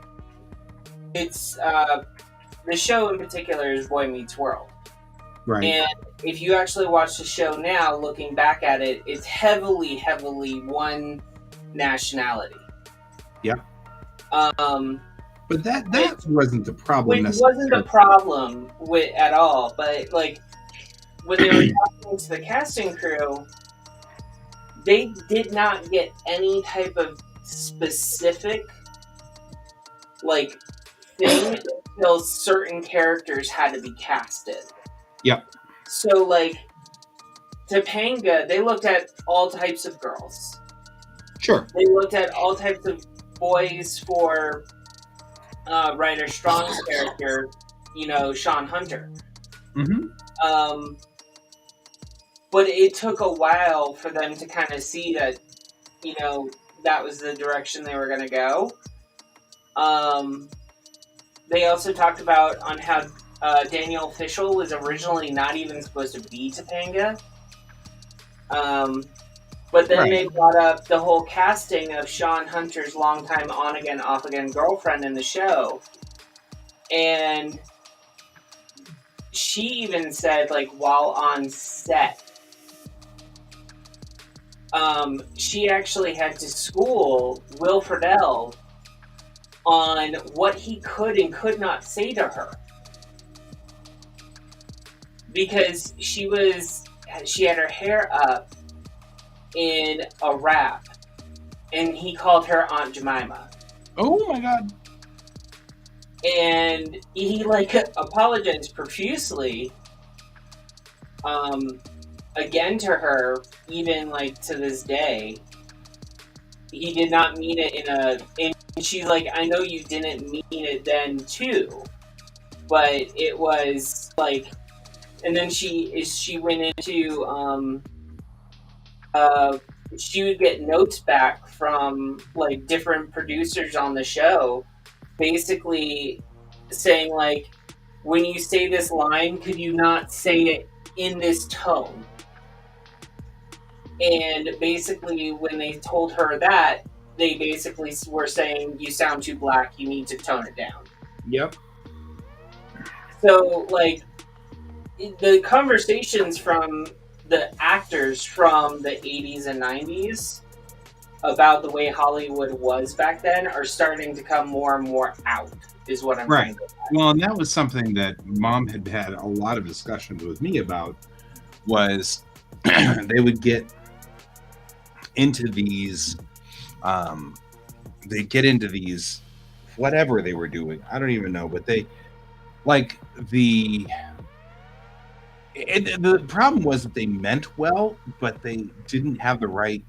show in particular is Boy Meets World. Right. And if you actually watch the show now, looking back at it, it's heavily, heavily one nationality. Yep. But that wasn't the problem. It wasn't the problem at all. But like when they were talking to the casting crew, they did not get any type of specific like thing until certain characters had to be casted. Yep. So like Topanga, they looked at all types of girls. Sure. They looked at all types of boys for Ryder Strong's character, Sean Hunter. Mm-hmm. But it took a while for them to kind of see that, that was the direction they were going to go. They also talked about on how Danielle Fishel was originally not even supposed to be Topanga. But then they brought up the whole casting of Sean Hunter's longtime on-again, off-again girlfriend in the show. And she even said, like, while on set, she actually had to school Will Friedle on what he could and could not say to her. Because she had her hair up in a wrap, and he called her Aunt Jemima. Oh my God. And he apologized profusely again to her, even to this day. He did not mean it and she's like, I know you didn't mean it then too, but it was like. And then she went into she would get notes back from different producers on the show, basically saying when you say this line, could you not say it in this tone? And basically when they told her that, they basically were saying, you sound too black, you need to tone it down. Yep. So the conversations from the actors from the 80s and 90s about the way Hollywood was back then are starting to come more and more out, is what I'm right. Well, and that was something that Mom had a lot of discussions with me about, was they would get into these, whatever they were doing. I don't even know, but they, the problem was that they meant well, but they didn't have the right.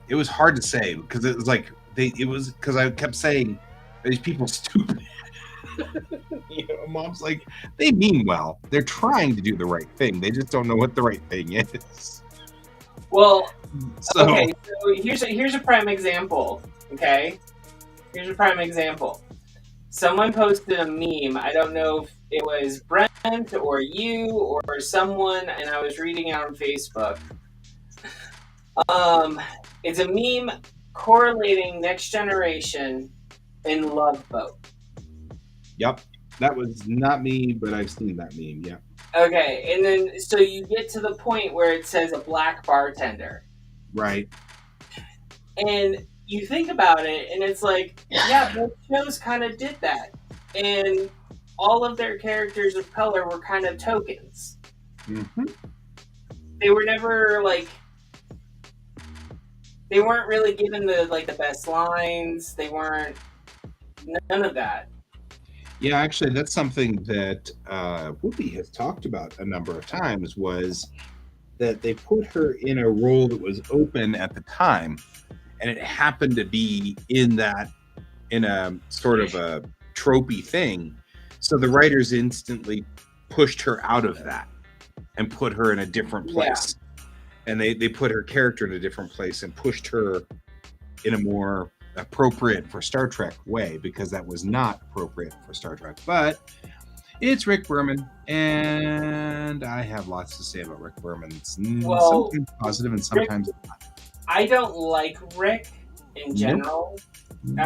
It was hard to say because it was because I kept saying, "Are these people stupid?" Mom's like, they mean well. They're trying to do the right thing. They just don't know what the right thing is. Well, okay. So here's a prime example. Okay, here's a prime example. Someone posted a meme. I don't know if it was Brent or you or someone, and I was reading it on Facebook. It's a meme correlating Next Generation and Love Boat. Yep. That was not me, but I've seen that meme, yeah. Okay, and then so you get to the point where it says a black bartender. Right. And you think about it, and it's like, yeah, both shows kind of did that. And all of their characters of color were kind of tokens. Mm-hmm. They were never like they weren't really given the best lines. They weren't none of that. Yeah, actually, that's something that Whoopi has talked about a number of times. Was that they put her in a role that was open at the time, and it happened to be in a sort of a tropey thing. So the writers instantly pushed her out of that and put her in a different Yeah. place. And they put her character in a different place and pushed her in a more appropriate for Star Trek way, because that was not appropriate for Star Trek. But it's Rick Berman, and I have lots to say about Rick Berman. It's Well, sometimes positive and sometimes not. I don't like Rick in general. No.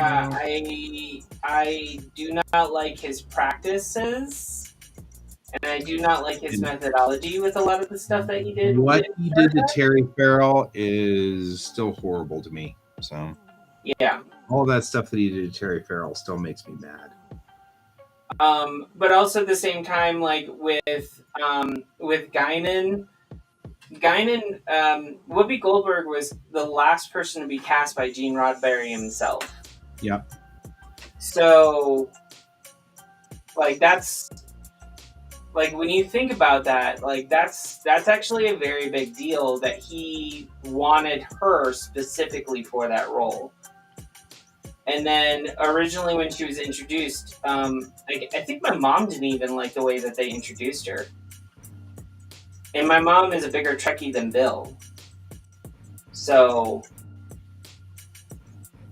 I do not like his practices, and I do not like his methodology with a lot of the stuff that he did. What with he Star did to Trek. Terry Farrell is still horrible to me. So Yeah. all that stuff that he did to Terry Farrell still makes me mad. But also at the same time, like with Guinan, Whoopi Goldberg was the last person to be cast by Gene Roddenberry himself. Yep. So, like that's like when you think about that, like that's actually a very big deal that he wanted her specifically for that role. And then originally when she was introduced, I think my mom didn't even like the way that they introduced her. And my mom is a bigger Trekkie than Bill. So,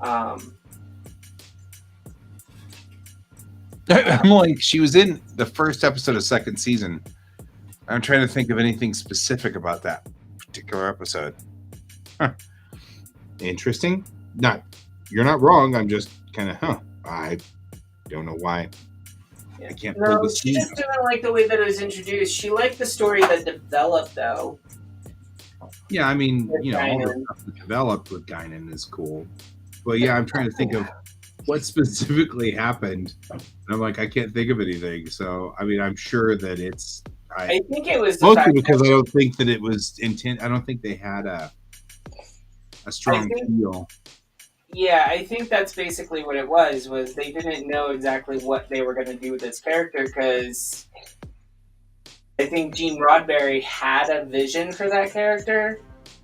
I'm like, she was in the first episode of second season. I'm trying to think of anything specific about that particular episode. Huh. Interesting. You're not wrong. I'm just kind of, I don't know why. I can't pull no, this she scene just up. didn't like the way that it was introduced. She liked the story that developed, though. Yeah, I mean, With all the Guinan. stuff that developed with Guinan is cool. But yeah, I'm trying to think of what specifically happened. And I'm like, I can't think of anything. So, I mean, I'm sure that it's... I think it was the mostly fact because that, I don't think that it was intent. I don't think they had a strong feel. Yeah, I think that's basically what it was they didn't know exactly what they were going to do with this character, because I think Gene Roddenberry had a vision for that character,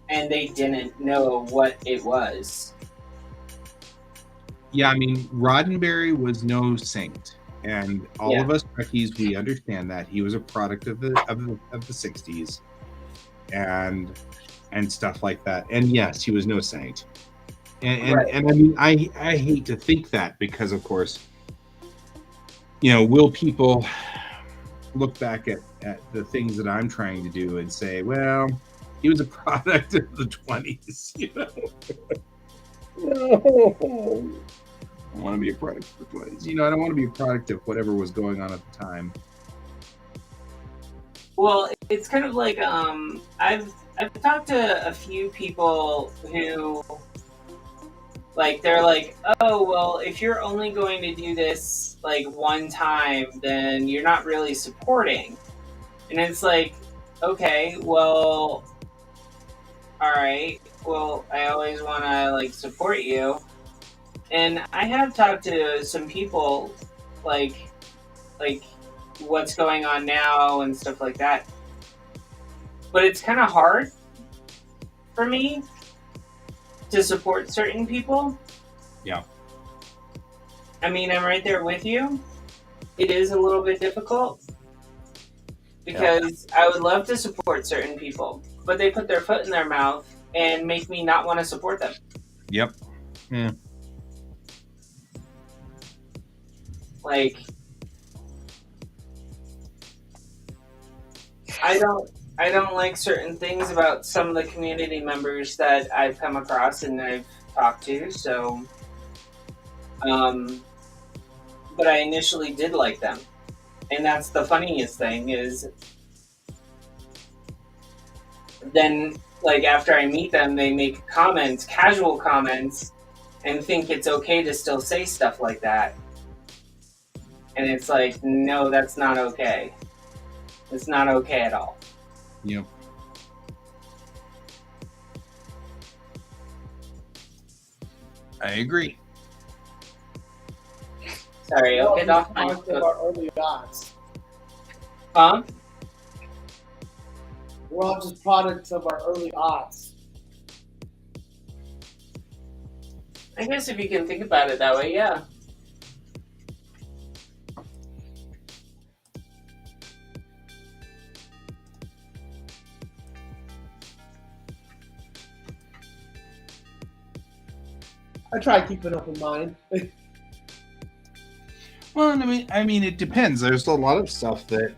and they didn't know what it was. Yeah, I mean, Roddenberry was no saint, and all of us Trekkies, we understand that he was a product of the 60s, and stuff like that. And yes, he was no saint. And Right. and I mean, I hate to think that, because of course, will people look back at the things that I'm trying to do and say, well, he was a product of the 20s, No. I want to be a product of the 20s. I don't want to be a product of whatever was going on at the time. Well, it's kind of like I've talked to a few people who, like, they're like, oh, well, if you're only going to do this like one time, then you're not really supporting. And it's like, okay, well, all right, well, I always want to like support you. And I have talked to some people like what's going on now and stuff like that. But it's kind of hard for me to support certain people. Yeah. I mean, I'm right there with you. It is a little bit difficult because I would love to support certain people, but they put their foot in their mouth and make me not want to support them. Yep. Yeah. Like, I don't like certain things about some of the community members that I've come across and I've talked to, so but I initially did like them. And that's the funniest thing is then, like, after I meet them, they make comments, casual comments, and think it's okay to still say stuff like that. And it's like, no, that's not okay. It's not okay at all. Yep. I agree. Sorry, I'll We're get all off just my products of our early aughts. Huh? We're all just products of our early aughts. I guess if you can think about it that way, yeah. I try to keep an open mind. Well, I mean, it depends. There's a lot of stuff that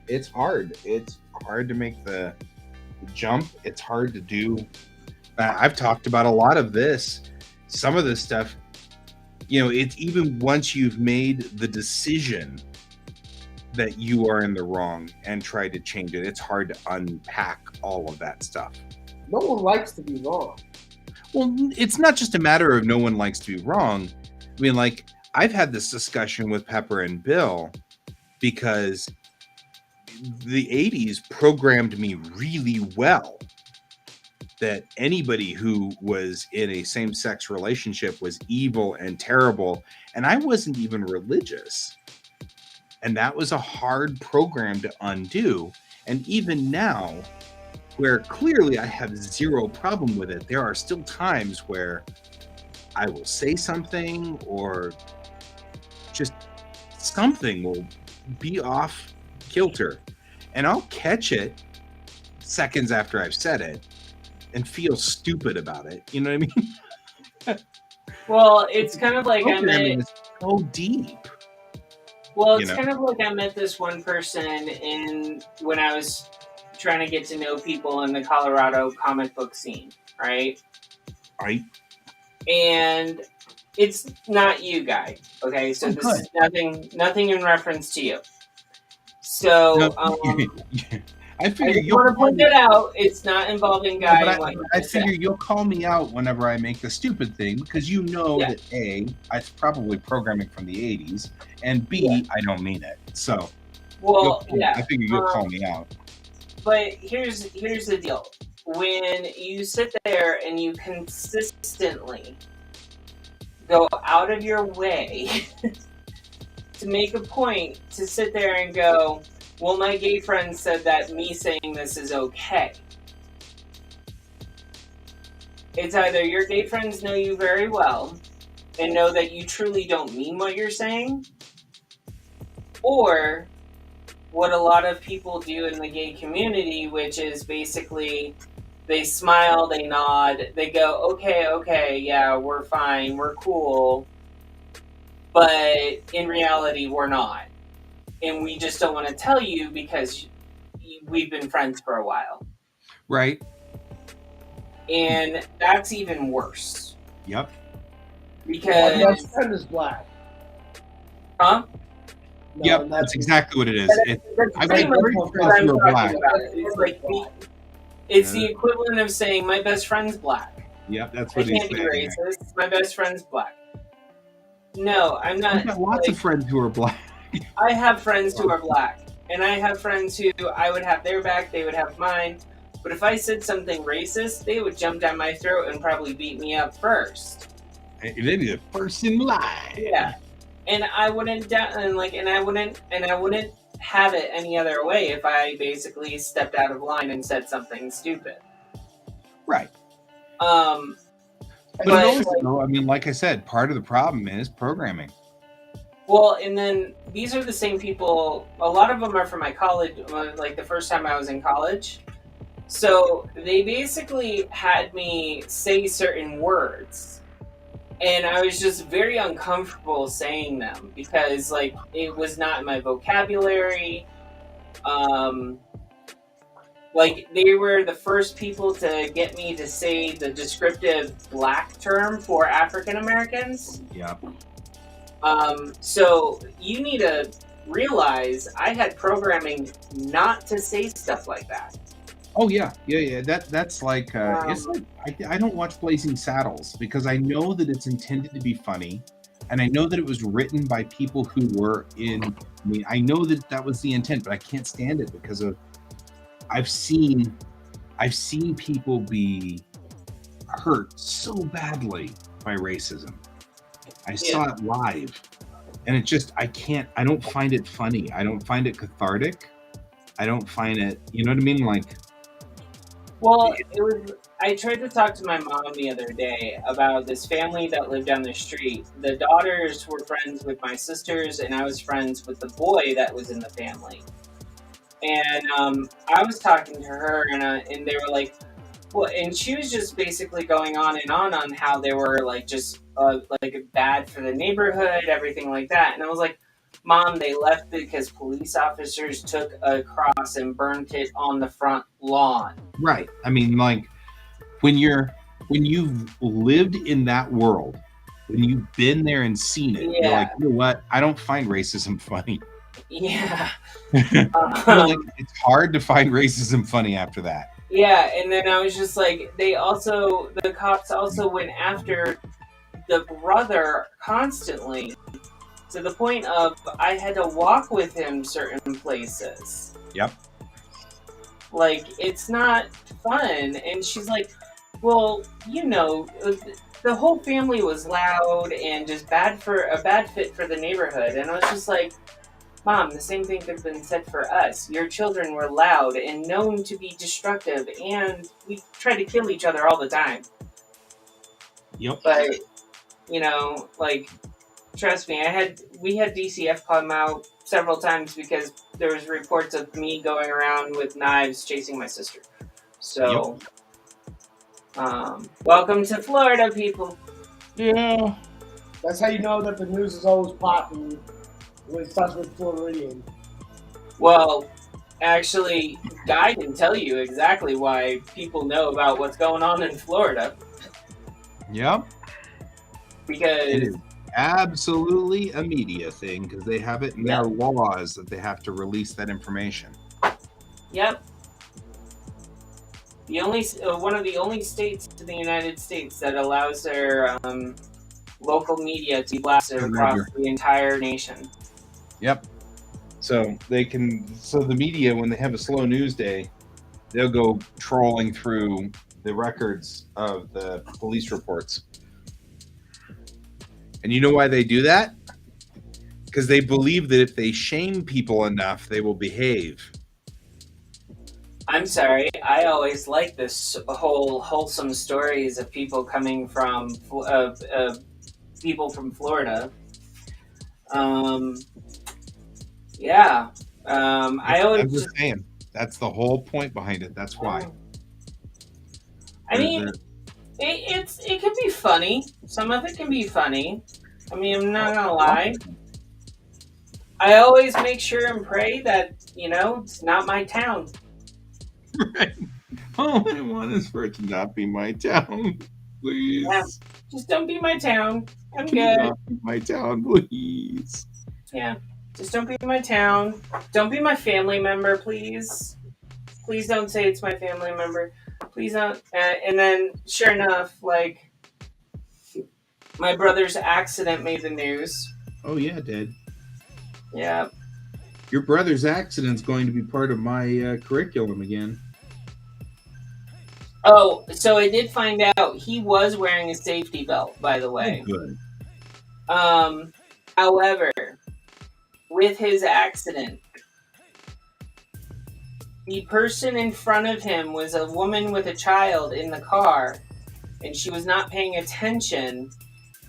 it's hard. It's hard to make the jump. It's hard to do. I've talked about a lot of this. Some of this stuff, it's even once you've made the decision that you are in the wrong and try to change it, it's hard to unpack all of that stuff. No one likes to be wrong. Well, it's not just a matter of no one likes to be wrong. I mean, like, I've had this discussion with Pepper and Bill because the 80s programmed me really well that anybody who was in a same-sex relationship was evil and terrible, and I wasn't even religious. And that was a hard program to undo. And even now, where clearly I have zero problem with it, there are still times where I will say something or just something will be off kilter, and I'll catch it seconds after I've said it and feel stupid about it. You know what I mean? Well, it's kind of like Programming is so deep. Well, it's kind of like I met this one person when I was trying to get to know people in the Colorado comic book scene, right? Right. And it's not you, Guy. Okay, so this is nothing in reference to you. So, I figure you want to point that out. It's not involving Guy. No, but I figure you'll call me out whenever I make the stupid thing because you know that A, it's probably programming from the 80s, and B, I don't mean it. So, I figure you'll call me out. But here's the deal: when you sit there and you consistently go out of your way to make a point to sit there and go, well, my gay friend said that me saying this is okay. It's either your gay friends know you very well and know that you truly don't mean what you're saying, or what a lot of people do in the gay community, which is basically they smile, they nod, they go, okay, yeah, we're fine, we're cool, but in reality, we're not. And we just don't want to tell you because we've been friends for a while. Right. And that's even worse. Yep. Because my best friend is black. Huh? No, yep, that's exactly what it is. I've got very friends who are black. It's like it's the equivalent of saying my best friend's black. Yep, that's what I can't be racist. My best friend's black. No, I'm not. I've got lots of friends who are black. I have friends who are black, and I have friends who I would have their back, they would have mine. But if I said something racist, they would jump down my throat and probably beat me up first. They'd be the first in line. Yeah, and I wouldn't I wouldn't have it any other way if I basically stepped out of line and said something stupid. Right. But also, I mean, like I said, part of the problem is programming. Well, and then these are the same people. A lot of them are from my college, like the first time I was in college. So they basically had me say certain words, and I was just very uncomfortable saying them because, like, it was not in my vocabulary. Like, they were the first people to get me to say the descriptive black term for African Americans. Yeah. So you need to realize I had programming not to say stuff like that. Oh yeah. That's like it's like I don't watch Blazing Saddles because I know that it's intended to be funny, and I know that it was written by people who were in. I mean, I know that was the intent, but I can't stand it because of I've seen people be hurt so badly by racism. I saw it live, and it just I don't find it funny. I don't find it cathartic. I don't find it, you know what I mean? Like, Well, it was. I tried to talk to my mom the other day about this family that lived down the street. The daughters were friends with my sisters, and I was friends with the boy that was in the family. And I was talking to her, and they were like, well, and she was just basically going on and on how they were like just like bad for the neighborhood, everything like that. And I was like, Mom, they left because police officers took a cross and burnt it on the front lawn. right. I mean, like, when you've lived in that world, when you've been there and seen it, you're like, you know what? I don't find racism funny. Yeah. Like, it's hard to find racism funny after that. Yeah, and then I was just like, the cops also went after the brother constantly, to the point of I had to walk with him certain places. Yep. Like, it's not fun. And she's like, well, you know, the whole family was loud and just a bad fit for the neighborhood. And I was just like, Mom, the same thing could have been said for us. Your children were loud and known to be destructive, and we try to kill each other all the time. Yep. But, you know, like, trust me, we had DCF come out several times because there was reports of me going around with knives chasing my sister. So, welcome to Florida, people. Yeah. That's how you know that the news is always popping when it starts with Floridian. Well, actually, Guy can tell you exactly why people know about what's going on in Florida. Yep. Because it is absolutely a media thing, because they have it in their laws that they have to release that information. Yep. The only one of the only states in the United States that allows their local media to be blasted across the entire nation. Yep. So the media, when they have a slow news day, they'll go trolling through the records of the police reports. And you know why they do that? Because they believe that if they shame people enough, they will behave. I'm sorry. I always like this whole wholesome stories of people coming from people from Florida. Yeah. I'm just saying. That's the whole point behind it. That's why. I mean, it can be funny. Some of it can be funny. I mean, I'm not gonna lie. I always make sure and pray that, you know, it's not my town. Right. All I want is for it to not be my town, please. Yeah. Just don't be my town. I'm good. Not be my town, please. Yeah. Just don't be my town. Don't be my family member, please. Please don't say it's my family member. Please don't. And then, sure enough, like, my brother's accident made the news. Oh, yeah, it did. Yeah. Your brother's accident's going to be part of my curriculum again. Oh, so I did find out he was wearing a safety belt, by the way. Oh, good. However, with his accident, the person in front of him was a woman with a child in the car, and she was not paying attention,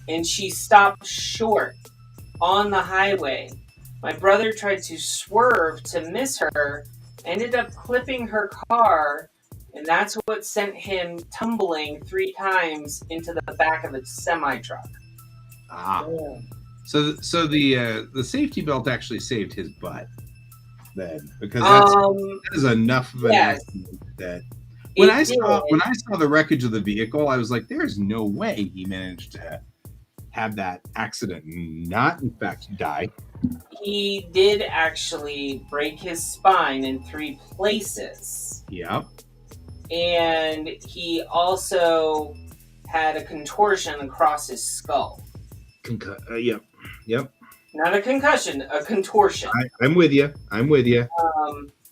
and she stopped short on the highway. My brother tried to swerve to miss her, ended up clipping her car, and that's what sent him tumbling 3 times into the back of a semi-truck. Ah. Yeah. So the safety belt actually saved his butt then, because that is enough of an accident that when I saw the wreckage of the vehicle, I was like, there's no way he managed to have that accident and not in fact die. He did actually break his spine in 3 places. Yep. And he also had a contortion across his skull. Yep. Not a concussion, a contortion. I'm with you.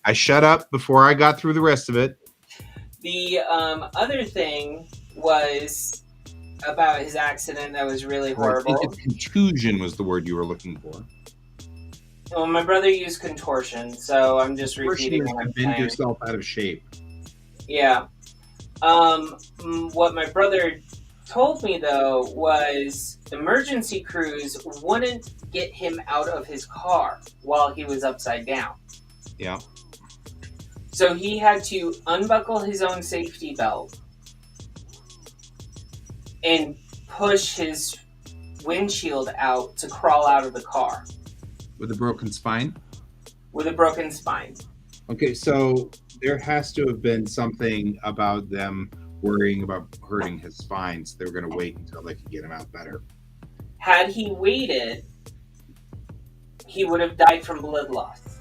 I shut up before I got through the rest of it. The other thing was about his accident that was really I horrible. think it's contusion was the word you were looking for. Well, my brother used contortion, so I'm just repeating Contortion is what to I'm bend saying. yourself out of shape. Yeah. What my brother told me, though, was emergency crews wouldn't get him out of his car while he was upside down. Yeah. So he had to unbuckle his own safety belt and push his windshield out to crawl out of the car With a broken spine? with a broken spine. Okay, so there has to have been something about them worrying about hurting his spine, so they were going to wait until they could get him out better. Had he waited, he would have died from blood loss.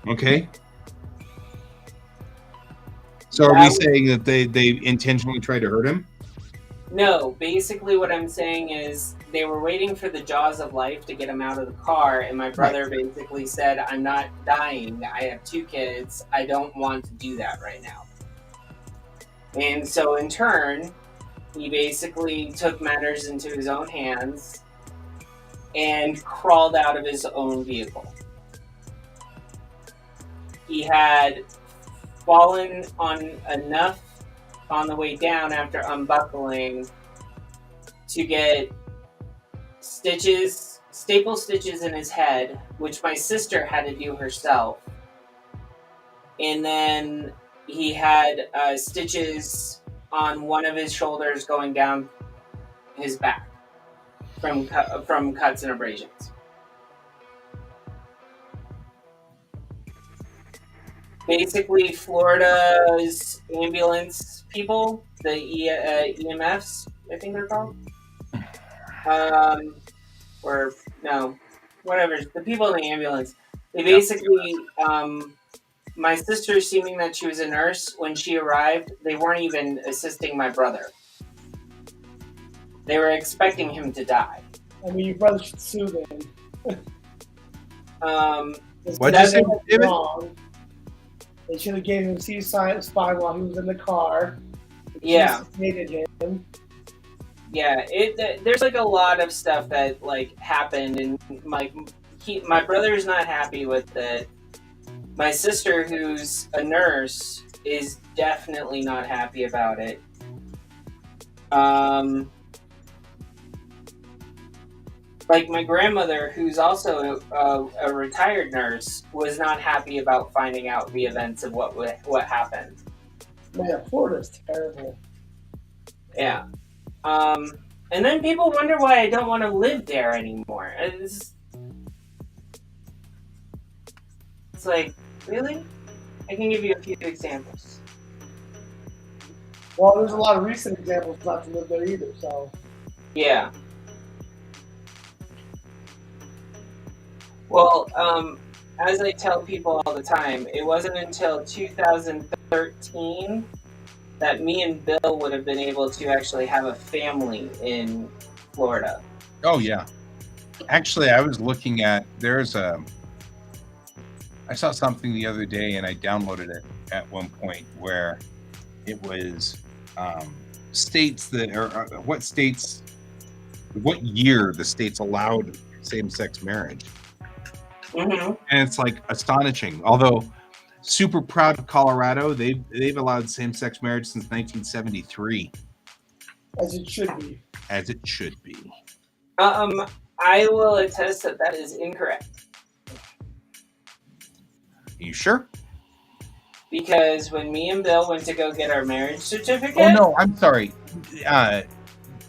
Okay. So are we saying that they intentionally tried to hurt him? No, basically what I'm saying is they were waiting for the jaws of life to get him out of the car, and my brother basically said, I'm not dying, I have 2 kids, I don't want to do that right now. And so in turn, he basically took matters into his own hands and crawled out of his own vehicle. He had fallen on enough on the way down after unbuckling to get staple stitches in his head, which my sister had to do herself. And then he had stitches on one of his shoulders going down his back from cuts and abrasions. Basically, Florida's ambulance people, the EMFs, I think they're called, or no, whatever, the people in the ambulance. They basically, my sister, assuming that she was a nurse, when she arrived, they weren't even assisting my brother. They were expecting him to die. I mean, your brother should sue them. What'd you say, David? Wrong. They should have gave him C-spine while he was in the car. Yeah. Hated him. Yeah, there's like a lot of stuff that like happened, and my brother's not happy with it. My sister, who's a nurse, is definitely not happy about it. Like my grandmother, who's also a retired nurse, was not happy about finding out the events of what happened. Man, Florida's terrible. Yeah. And then people wonder why I don't want to live there anymore. It's like, really? I can give you a few examples. Well, there's a lot of recent examples not to live there either, so. Yeah. Well, as I tell people all the time, it wasn't until 2013 that me and Bill would have been able to actually have a family in Florida. Oh, yeah. Actually, I was looking at, I saw something the other day and I downloaded it at one point where it was states that, or what year the states allowed same-sex marriage. Mm-hmm. And it's like astonishing. Although super proud of Colorado, they've allowed same-sex marriage since 1973. As it should be. As it should be. I will attest that is incorrect. You sure? Because when me and Bill went to go get our marriage certificate... Oh, no, I'm sorry.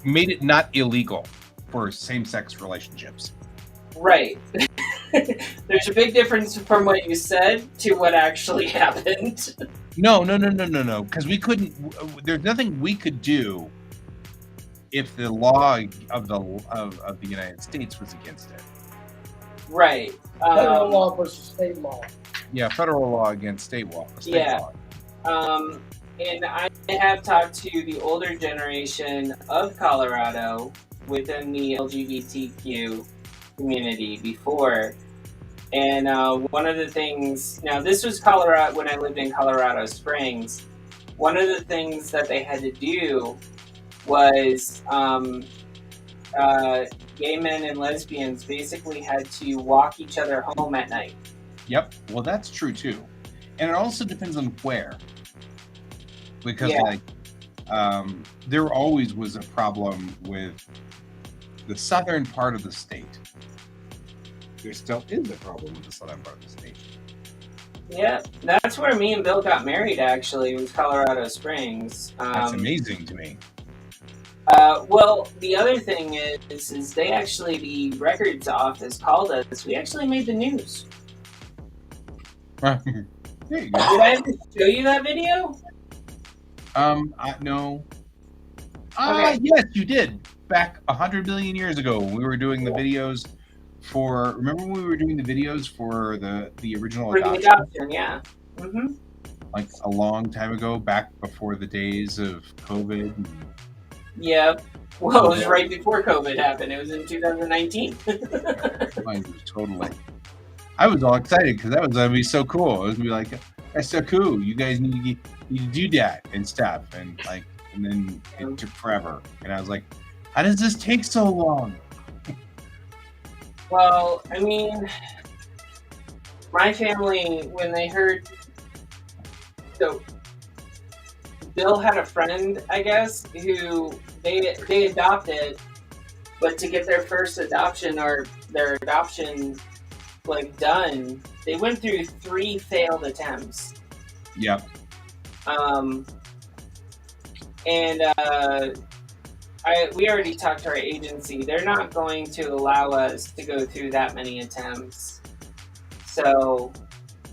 Made it not illegal for same-sex relationships. Right. There's a big difference from what you said to what actually happened. No. Because we couldn't. There's nothing we could do if the law of the United States was against it. Right. Federal law versus state law. Yeah, federal law against state law. Law. And I have talked to the older generation of Colorado within the LGBTQ community before, And one of the things, now this was Colorado when I lived in Colorado Springs. One of the things that they had to do was gay men and lesbians basically had to walk each other home at night. Yep. Well, that's true too, and it also depends on where. Because Yeah. there always was a problem with the southern part of the state. There still is a problem with the southern part of the state. Yeah, that's where me and Bill got married. Actually, was Colorado Springs. That's amazing to me. Well, the other thing is they actually, the records office called us. We actually made the news. There you go. Did I ever show you that video? No. Okay. Yes, you did. Back 100 million years ago, when we were doing the videos for. Remember when we were doing the videos for the original For adoption? the adoption, yeah. Mm-hmm. Like a long time ago, back before the days of COVID. Yep. Well, it was right before COVID happened. It was in 2019. Mine was totally. I was all excited because that was gonna be so cool. It was gonna be like, that's so cool. You guys need to do that and stuff, and then it took forever. And I was like, how does this take so long? Well, I mean, my family, when they heard, so Bill had a friend, I guess, who they adopted, but to get their first adoption or their adoption done, they went through 3 failed attempts. Yep. And we already talked to our agency. They're not going to allow us to go through that many attempts. So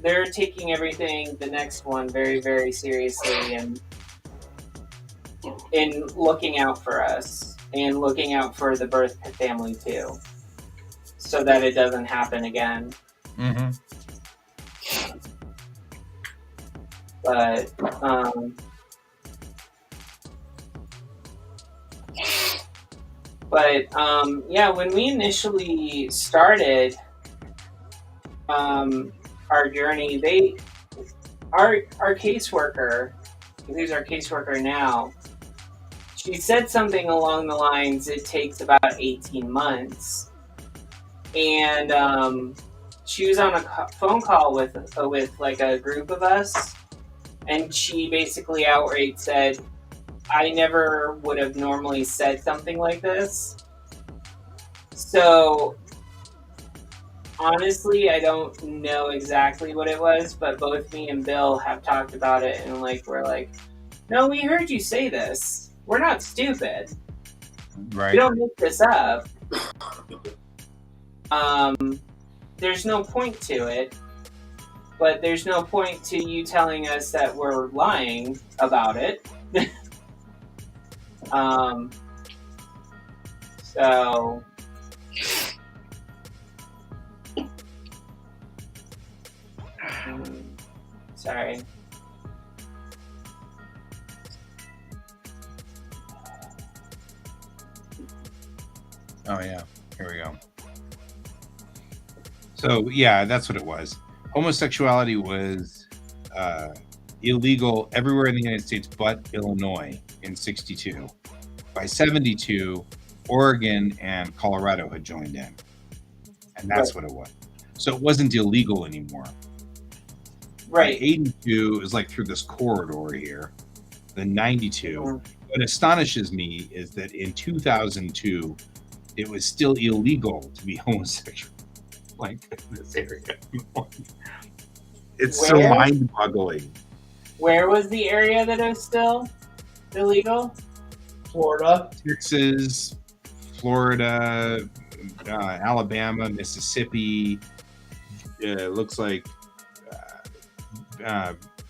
they're taking everything, the next one, very, very seriously, and looking out for us and looking out for the birth family too, so that it doesn't happen again. Mm-hmm. But yeah, when we initially started our journey, our caseworker, who's our caseworker now, she said something along the lines, it takes about 18 months. And she was on a phone call with like a group of us, and she basically outright said, I never would have normally said something like this. So honestly, I don't know exactly what it was, but both me and Bill have talked about it, and we're like, no, we heard you say this. We're not stupid. Right. We don't make this up. There's no point to it, but there's no point to you telling us that we're lying about it. So sorry. Oh yeah, here we go. So yeah, that's what it was. Homosexuality was illegal everywhere in the United States but Illinois in 1962. By 1972, Oregon and Colorado had joined in, and that's what it was. So it wasn't illegal anymore. Right. 1982 is like through this corridor here. Then 1992. What astonishes me is that in 2002, it was still illegal to be homosexual, like in this area. It's so mind-boggling. Where was the area that is still illegal? Florida, Texas, Florida, Alabama, Mississippi. Looks like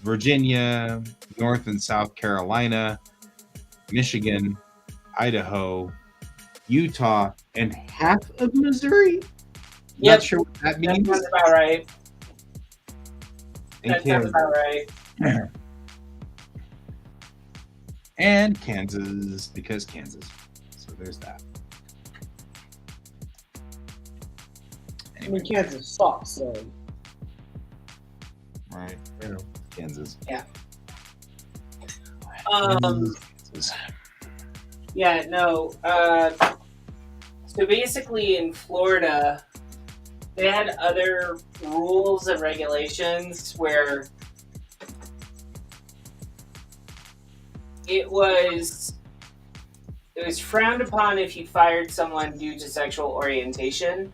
Virginia, North and South Carolina, Michigan, Idaho, Utah, and half of Missouri. Yep. Not sure what that means. That sounds about right. And That sounds about right. And Kansas, because Kansas. So there's that. I mean, Kansas sucks, so. Right. Kansas. Yeah. Kansas. Yeah, no. So basically in Florida, they had other rules and regulations where it was frowned upon if you fired someone due to sexual orientation,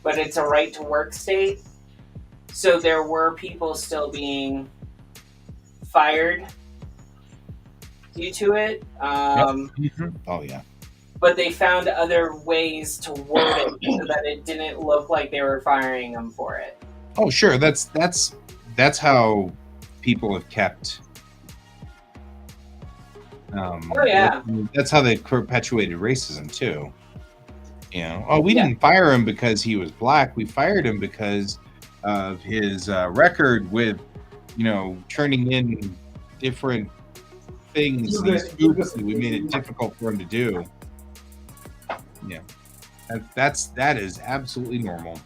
but it's a right to work state. So there were people still being fired due to it. Oh yeah. But they found other ways to word it so that it didn't look like they were firing them for it. Oh sure. That's how people have kept. Oh yeah. That's how they perpetuated racism too. You know, oh, we didn't fire him because he was black. We fired him because of his record with, turning in different things. We made it difficult for him to do. Yeah, that is absolutely normal.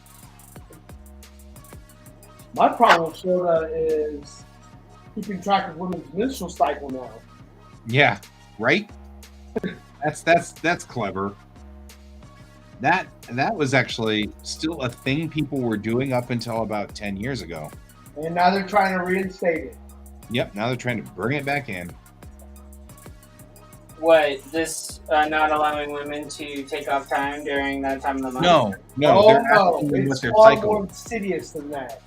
My problem with Florida is keeping track of women's menstrual cycle now. Yeah, right. That's clever. That was actually still a thing people were doing up until about 10 years ago. And now they're trying to reinstate it. Yep, now they're trying to bring it back in. What, this not allowing women to take off time during that time of the month? No, it's far more insidious than that.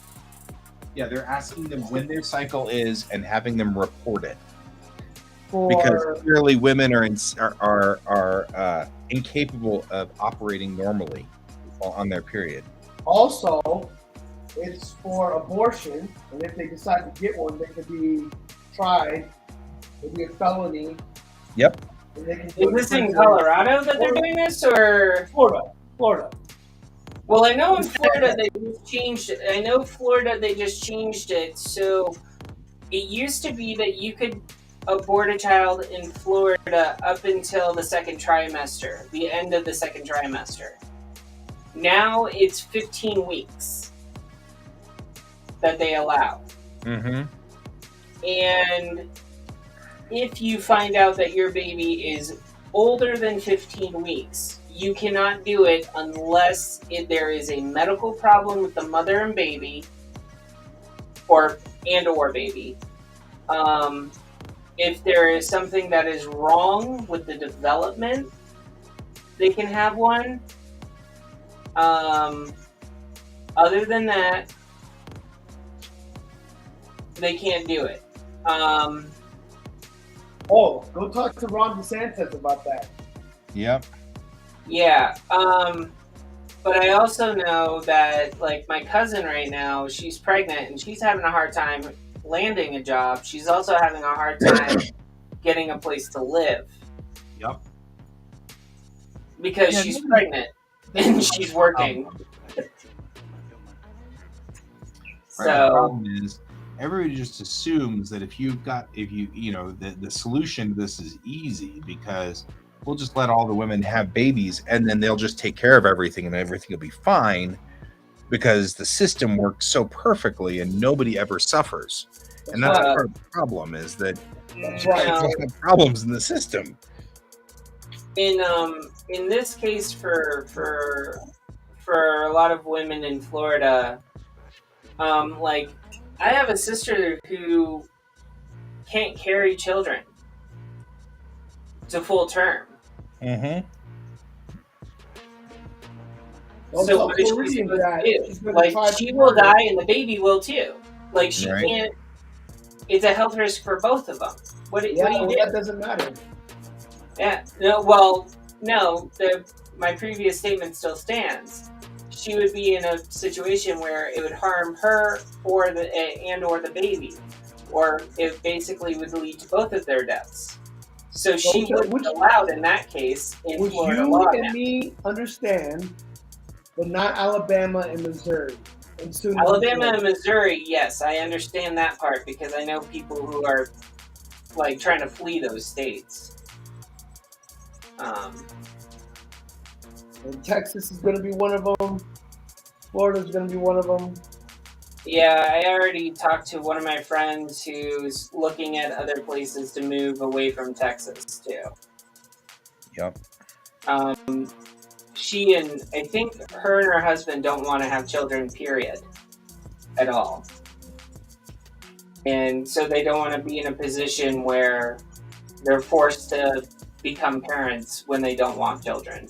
Yeah, they're asking them when their cycle is and having them report it. Because clearly women are incapable of operating normally on their period. Also, it's for abortion, and if they decide to get one, they could be tried. It'd be a felony. Yep. Is this in Colorado that they're doing this, or Florida? Well, I know in Florida they just changed it. I know Florida they just changed it. So it used to be that you could abort a child in Florida up until the second trimester, the end of the second trimester. Now it's 15 weeks that they allow. Mm-hmm. And if you find out that your baby is older than 15 weeks, you cannot do it unless there is a medical problem with the mother and baby, or baby. If there is something that is wrong with the development, they can have one. Other than that, they can't do it. Go talk to Ron DeSantis about that. Yep. Yeah. But I also know that, like, my cousin right now, she's pregnant and she's having a hard time landing a job. She's also having a hard time getting a place to live. Yep. Because she's pregnant and she's working. So the problem is everybody just assumes that the solution to this is easy because we'll just let all the women have babies and then they'll just take care of everything and everything will be fine because the system works so perfectly and nobody ever suffers. And that's part of the problem is that people have problems in the system. In this case for a lot of women in Florida, like, I have a sister who can't carry children to full term. Mm-hmm. So what is she supposed to do? Like, she will die and the baby will too. Like, she can't. It's a health risk for both of them. What do you do? That doesn't matter. Yeah. No. Well, no. My previous statement still stands. She would be in a situation where it would harm her or the baby, or it basically would lead to both of their deaths. So she would be allowed in that case in Florida law. You and me understand, but not Alabama and Missouri. Alabama and Missouri, yes, I understand that part because I know people who are, like, trying to flee those states. And Texas is going to be one of them. Florida's going to be one of them. Yeah, I already talked to one of my friends who's looking at other places to move away from Texas too. Yep. She and I think her and her husband don't want to have children, period, at all. And so they don't want to be in a position where they're forced to become parents when they don't want children.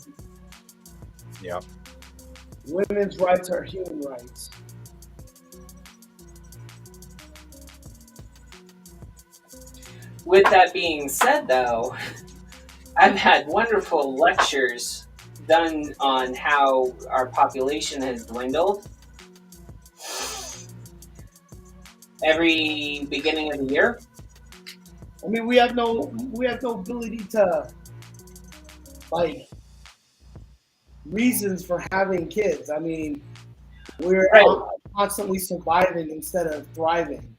Yep. Women's rights are human rights. With that being said, though, I've had wonderful lectures done on how our population has dwindled every beginning of the year. I mean, we have no ability to, like, reasons for having kids. I mean, we're constantly surviving instead of thriving.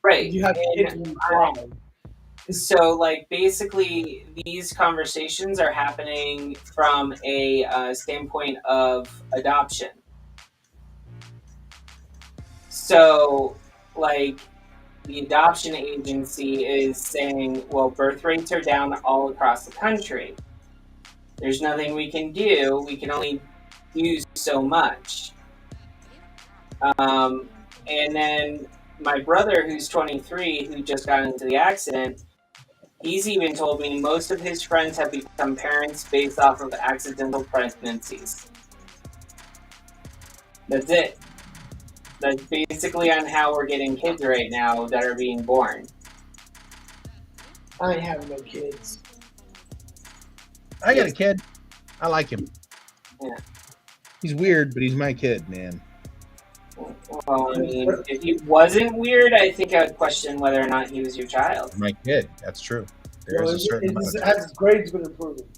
Right. You have kids when you thrive. So, like, basically, these conversations are happening from a standpoint of adoption. So, like, the adoption agency is saying, well, birth rates are down all across the country. There's nothing we can do. We can only do so much. And then my brother, who's 23, who just got into the accident, he's even told me most of his friends have become parents based off of accidental pregnancies. That's it. That's basically on how we're getting kids right now that are being born. I ain't having no kids. I got a kid. I like him. Yeah. He's weird, but he's my kid, man. Well, I mean, if he wasn't weird, I think I would question whether or not he was your child. My kid. That's true. There is a certain amount of has his grades been improving?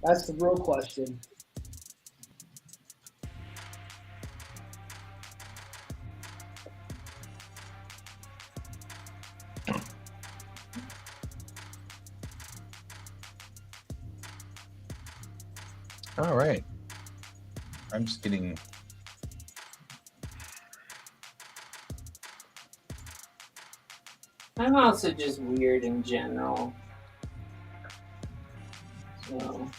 That's the real question. All right. I'm just getting. I'm also just weird in general. So.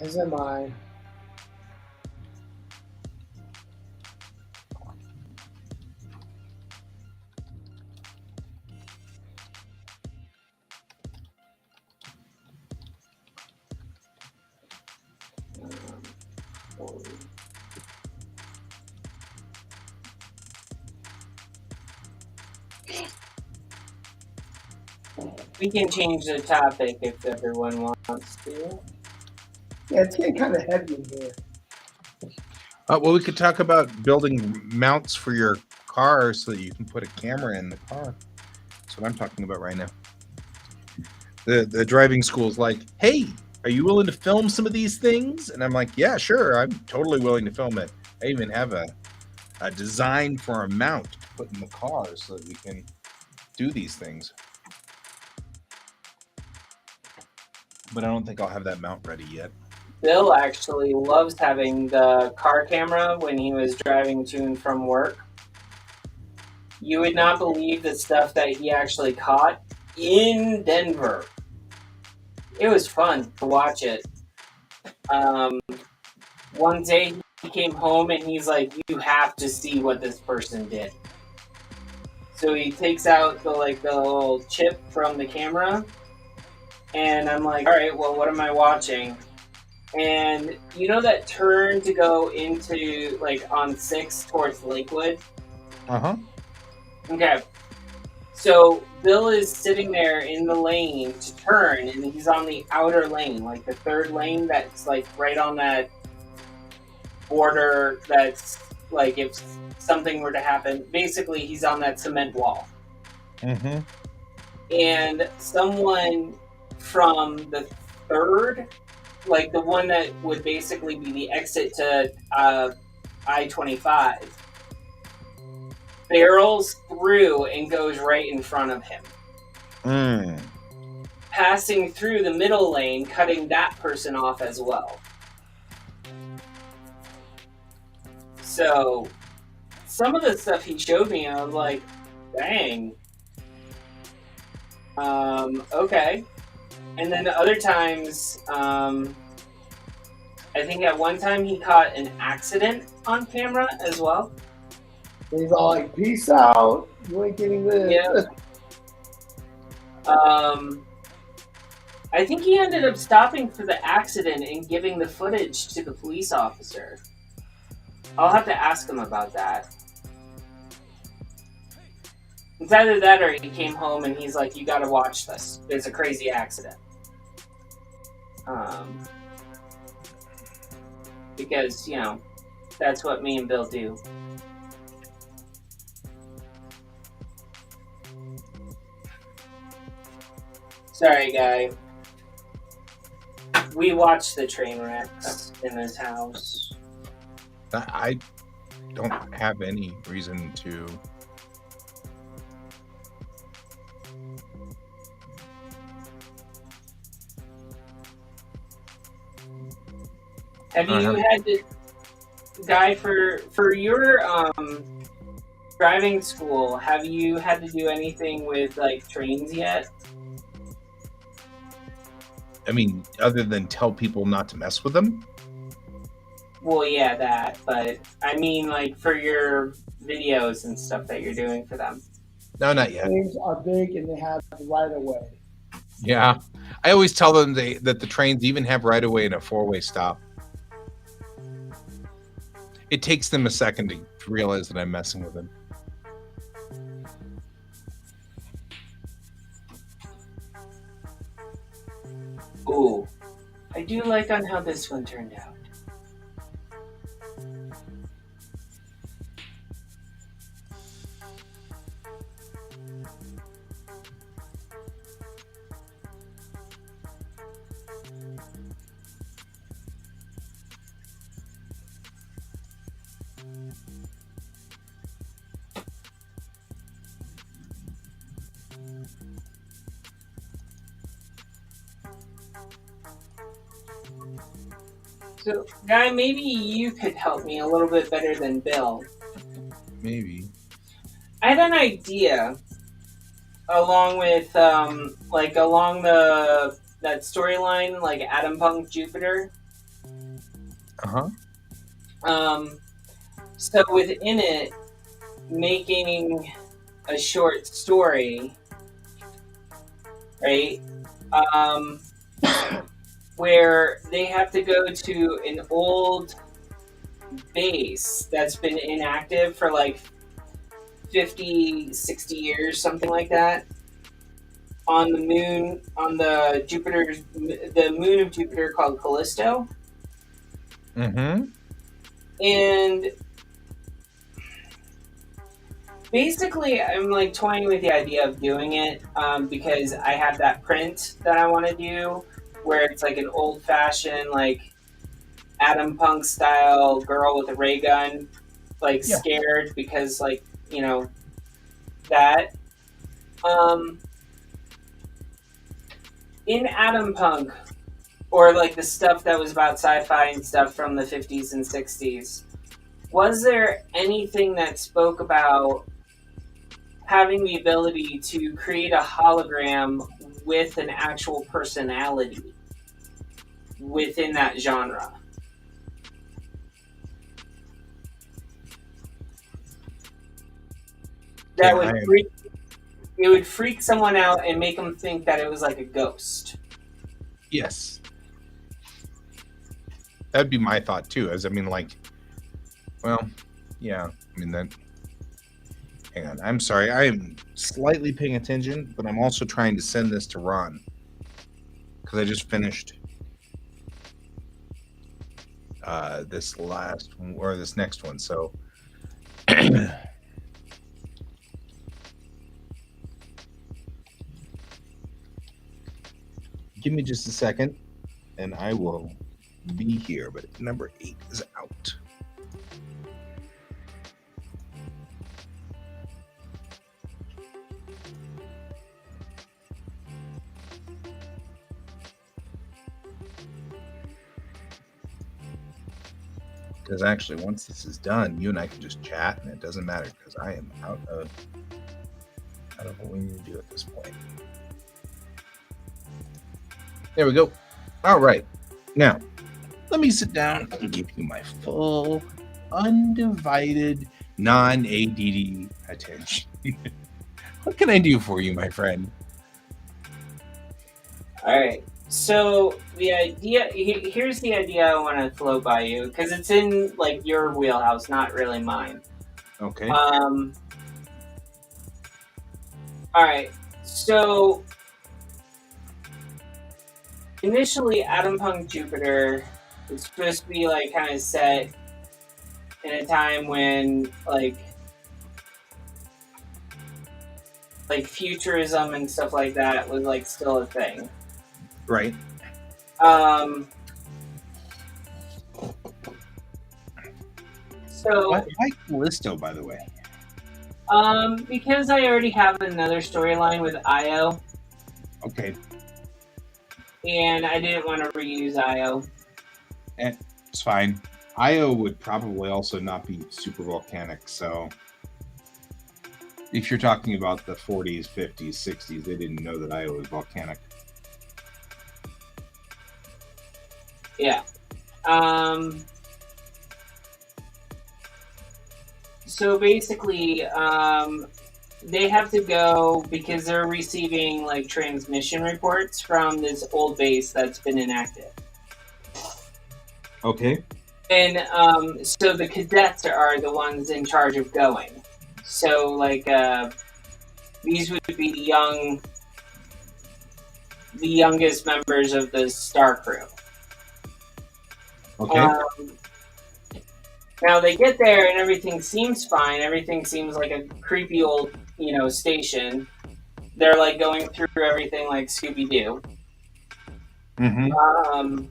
As am I. We can change the topic if everyone wants to. Yeah, it's getting kind of heavy in here. Well, we could talk about building mounts for your car so that you can put a camera in the car. That's what I'm talking about right now. The driving school is like, hey, are you willing to film some of these things? And I'm like, yeah, sure. I'm totally willing to film it. I even have a design for a mount to put in the car so that we can do these things. But I don't think I'll have that mount ready yet. Bill actually loves having the car camera when he was driving to and from work. You would not believe the stuff that he actually caught in Denver. It was fun to watch it. One day he came home and he's like, you have to see what this person did. So he takes out the little chip from the camera, and I'm like, all right, well, what am I watching? And you know that turn to go into, like, on 6 towards Lakewood? Uh-huh. Okay. So Bill is sitting there in the lane to turn, and he's on the outer lane, like the third lane that's, like, right on that border that's, like, if something were to happen, basically he's on that cement wall. Mm-hmm. And someone from the third, like the one that would basically be the exit to I-25, barrels through and goes right in front of him. passing through the middle lane, cutting that person off as well. So some of the stuff he showed me, I was like, dang. Okay. And then other times, I think at one time he caught an accident on camera as well. And he's all like, "Peace out. You ain't getting this." Yeah. I think he ended up stopping for the accident and giving the footage to the police officer. I'll have to ask him about that. It's either that or he came home and he's like, "You gotta watch this. It's a crazy accident." Because, you know, that's what me and Bill do. Sorry, guy. We watch the train wrecks in this house. I don't have any reason to. Have you had to, guy, for your driving school? Have you had to do anything with like trains yet? I mean, other than tell people not to mess with them. Well, yeah, that. But I mean, like for your videos and stuff that you're doing for them. No, not yet. Trains are big and they have right of way. Yeah, I always tell them that the trains even have right of way and a 4-way stop. It takes them a second to realize that I'm messing with them. Ooh, I do like on how this one turned out. So, Guy, maybe you could help me a little bit better than Bill. Maybe. I had an idea along with, along that storyline, like Atom Punk Jupiter. So within it, making a short story, right? Where they have to go to an old base that's been inactive for like 50, 60 years, something like that. On the moon, on the moon of Jupiter called Callisto. Mm-hmm. And basically, I'm like toying with the idea of doing it because I have that print that I want to do where it's like an old-fashioned, like Atom Punk style girl with a ray gun, like scared because, like, you know, that. In Atom Punk, or like the stuff that was about sci-fi and stuff from the 50s and 60s, was there anything that spoke about having the ability to create a hologram with an actual personality within that genre? That would freak someone out and make them think that it was like a ghost. Yes. That'd be my thought too. As I mean, like, well, yeah. I mean that. Hang on. I'm sorry. I am slightly paying attention, but I'm also trying to send this to Ron because I just finished this last one, or this next one. So. Give me just a second and I will be here, but number 8 is out. Because actually, once this is done, you and I can just chat, and it doesn't matter because I am out of what we need to do at this point. There we go. All right. Now, let me sit down and give you my full, undivided, non-ADD attention. What can I do for you, my friend? All right. So the idea here's the idea I want to float by you because it's in like your wheelhouse, not really mine. Okay. All right. So initially, Atom Punk Jupiter was supposed to be like kind of set in a time when like futurism and stuff like that was like still a thing. Right. So Why Callisto, by the way? because I already have another storyline with Io, Okay. and I didn't want to reuse Io. It's fine. Io would probably also not be super volcanic, so if you're talking about the 40s, 50s, 60s, they didn't know that Io was volcanic. Yeah. So basically, they have to go because they're receiving like transmission reports from this old base that's been inactive. Okay. And so the cadets are the ones in charge of going. So like these would be the youngest members of the star crew. Okay. Now they get there and everything seems fine. Everything seems like a creepy old, station. They're like going through everything like Scooby Doo. Mm-hmm.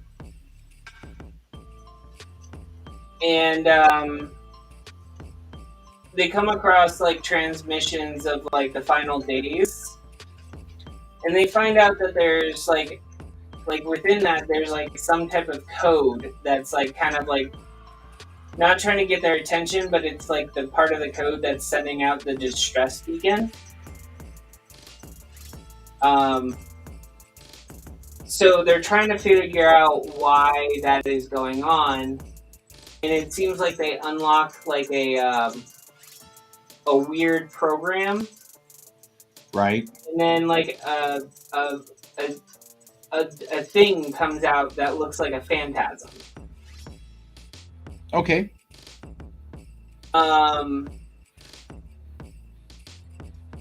And they come across like transmissions of like the final days, and they find out that there's like within that there's like some type of code that's like kind of like not trying to get their attention, but it's like the part of the code that's sending out the distress beacon. So they're trying to figure out why that is going on, and it seems like they unlock like a weird program, Right. and then like a thing comes out that looks like a phantasm. Okay.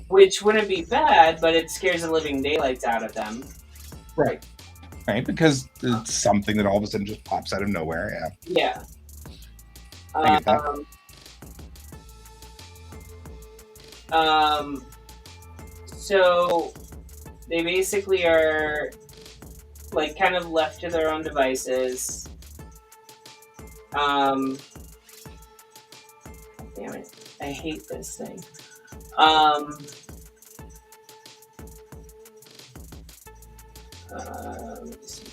Which wouldn't be bad, but it scares the living daylights out of them. Right. Right, because it's something that all of a sudden just pops out of nowhere. Yeah. I get that. So they basically are like kind of left to their own devices. Damn it. I hate this thing. Let's see.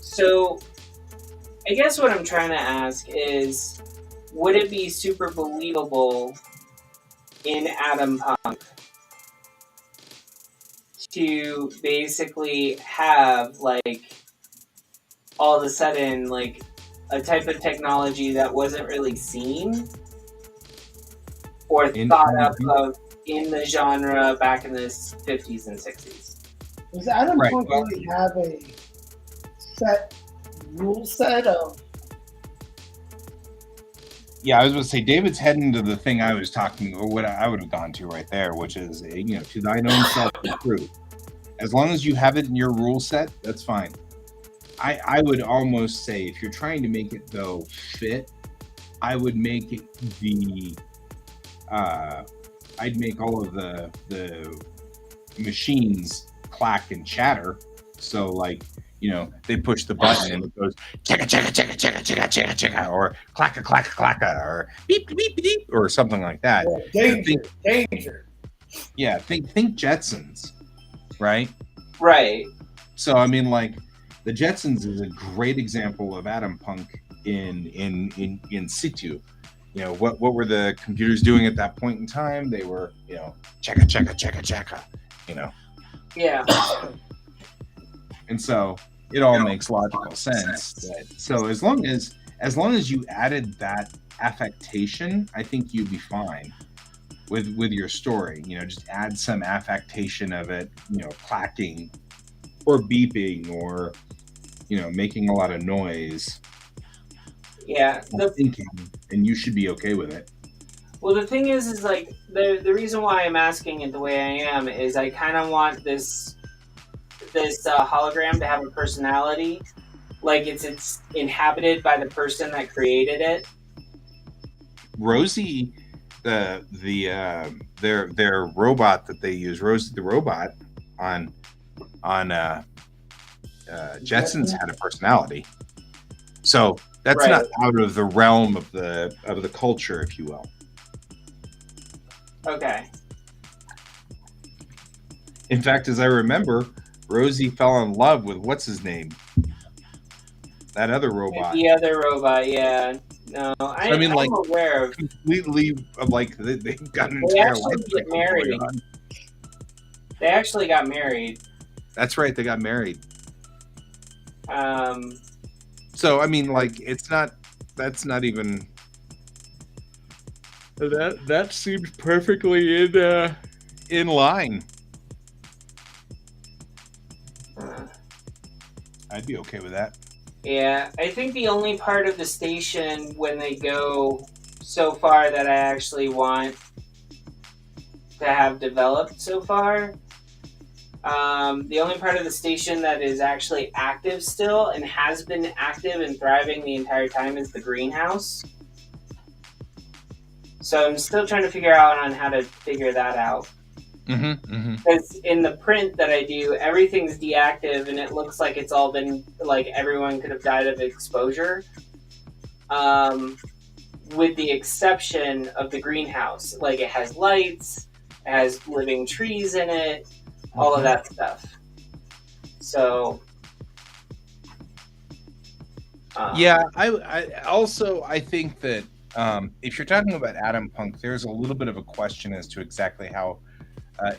So I guess what I'm trying to ask is, would it be super believable in Atom Punk to basically have like all of a sudden like a type of technology that wasn't really seen or thought of in the genre back in the 50s and 60s? Does Atom Punk really have a rule set of? Yeah, I was going to say, David's heading to the thing I was talking, or what I would have gone to right there, which is, to thine own self be true. As long as you have it in your rule set, that's fine. I would almost say, if you're trying to make it, though, fit, I would make it I'd make all of the machines clack and chatter. So, like, they push the button and it goes checka checka checka checka checka checka checka, or clacka clacka clacka, or beep beep beep, or something like that. Danger. Yeah, think Jetsons, right? Right. So I mean, like, The Jetsons is a great example of atom punk in situ. You know, what were the computers doing at that point in time? They were, you know, checka checka checka checka, you know. Yeah. And so it all makes logical sense. So as long as you added that affectation, I think you'd be fine with your story. You know, just add some affectation of it, you know, clacking or beeping or, you know, making a lot of noise. Yeah. Thinking, and you should be okay with it. Well, the thing is like the reason why I'm asking it the way I am is I kind of want this hologram to have a personality, like it's inhabited by the person that created it. Rosie, their robot that they use, Rosie the robot on Jetsons had a personality, so that's Right. not out of the realm of the culture, if you will. Okay. In fact, as I remember, Rosie fell in love with what's his name, that other robot. The other robot, yeah. No, I mean, like, I'm aware of completely like they've got an they entire actually life get cycle married. going on. They actually got married. That's right, they got married. Um. So I mean, like, that's not even that seems perfectly in line. I'd be okay with that. Yeah, I think the only part of the station when they go so far that I actually want to have developed so far, the only part of the station that is actually active still and has been active and thriving the entire time is the greenhouse. So I'm still trying to figure out on how to figure that out. Because in the print that I do, everything's deactive and it looks like it's all been, like, everyone could have died of exposure. With the exception of the greenhouse. Like, it has lights, it has living trees in it, all of that stuff. So... yeah, I also, I think that if you're talking about atom punk, there's a little bit of a question as to exactly how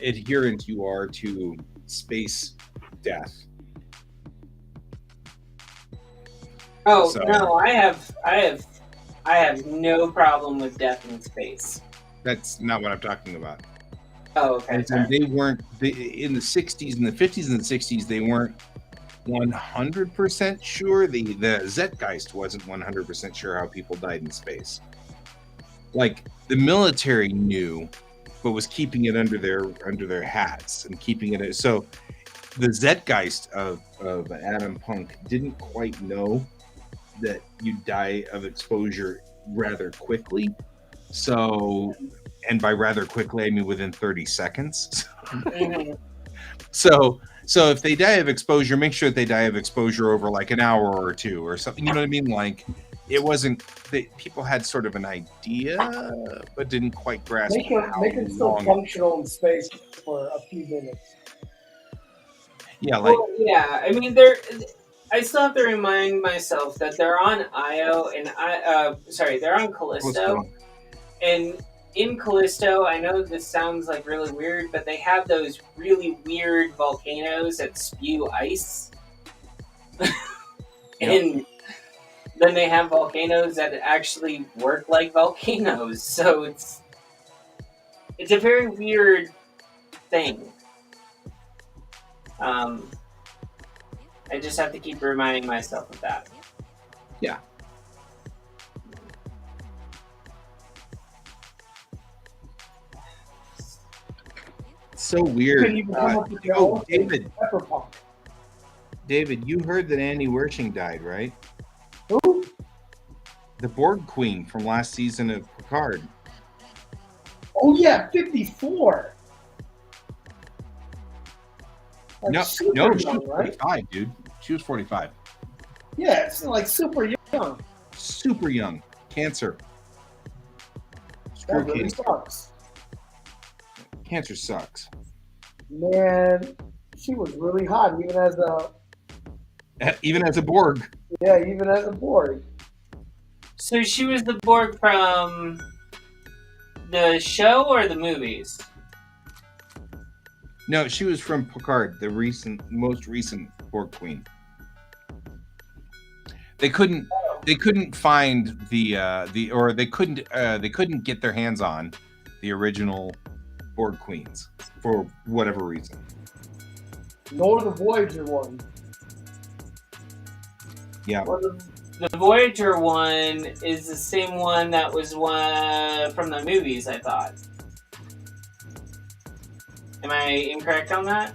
adherent you are to space death. Oh, so, no, I have no problem with death in space. That's not what I'm talking about. Oh, okay. And they weren't in the 60s, in the 50s and the 60s, they weren't 100% sure. The Zeitgeist wasn't 100% sure how people died in space. Like, the military knew, but was keeping it under their hats and keeping it. So the Zeitgeist of atom punk didn't quite know that you die of exposure rather quickly. So, and by rather quickly, I mean within 30 seconds. So if they die of exposure, make sure that they die of exposure over like an hour or two or something. You know what I mean? Like, it wasn't that people had sort of an idea, but didn't quite grasp. Make it still functional in space for a few minutes. Yeah, like, well, yeah. I mean, I still have to remind myself that they're on Io and they're on Callisto. And in Callisto, I know this sounds like really weird, but they have those really weird volcanoes that spew ice. And then they have volcanoes that actually work like volcanoes. So it's a very weird thing. I just have to keep reminding myself of that. Yeah. So weird. David, you heard that Annie Wershing died, right? Who? The Borg Queen from last season of Picard. Oh yeah, 54. No, she was young, 45, right? dude. She was 45. Yeah, it's like super young. Super young. Cancer. That really sucks. Cancer sucks. Man, she was really hot, even as a Even as a Borg. Yeah, even as a Borg. So she was the Borg from the show or the movies? No, she was from Picard, the most recent Borg Queen. They couldn't find they couldn't get their hands on the original Borg Queens for whatever reason. Nor the Voyager one. Yeah. Well, the Voyager one is the same one that was one from the movies, I thought. Am I incorrect on that?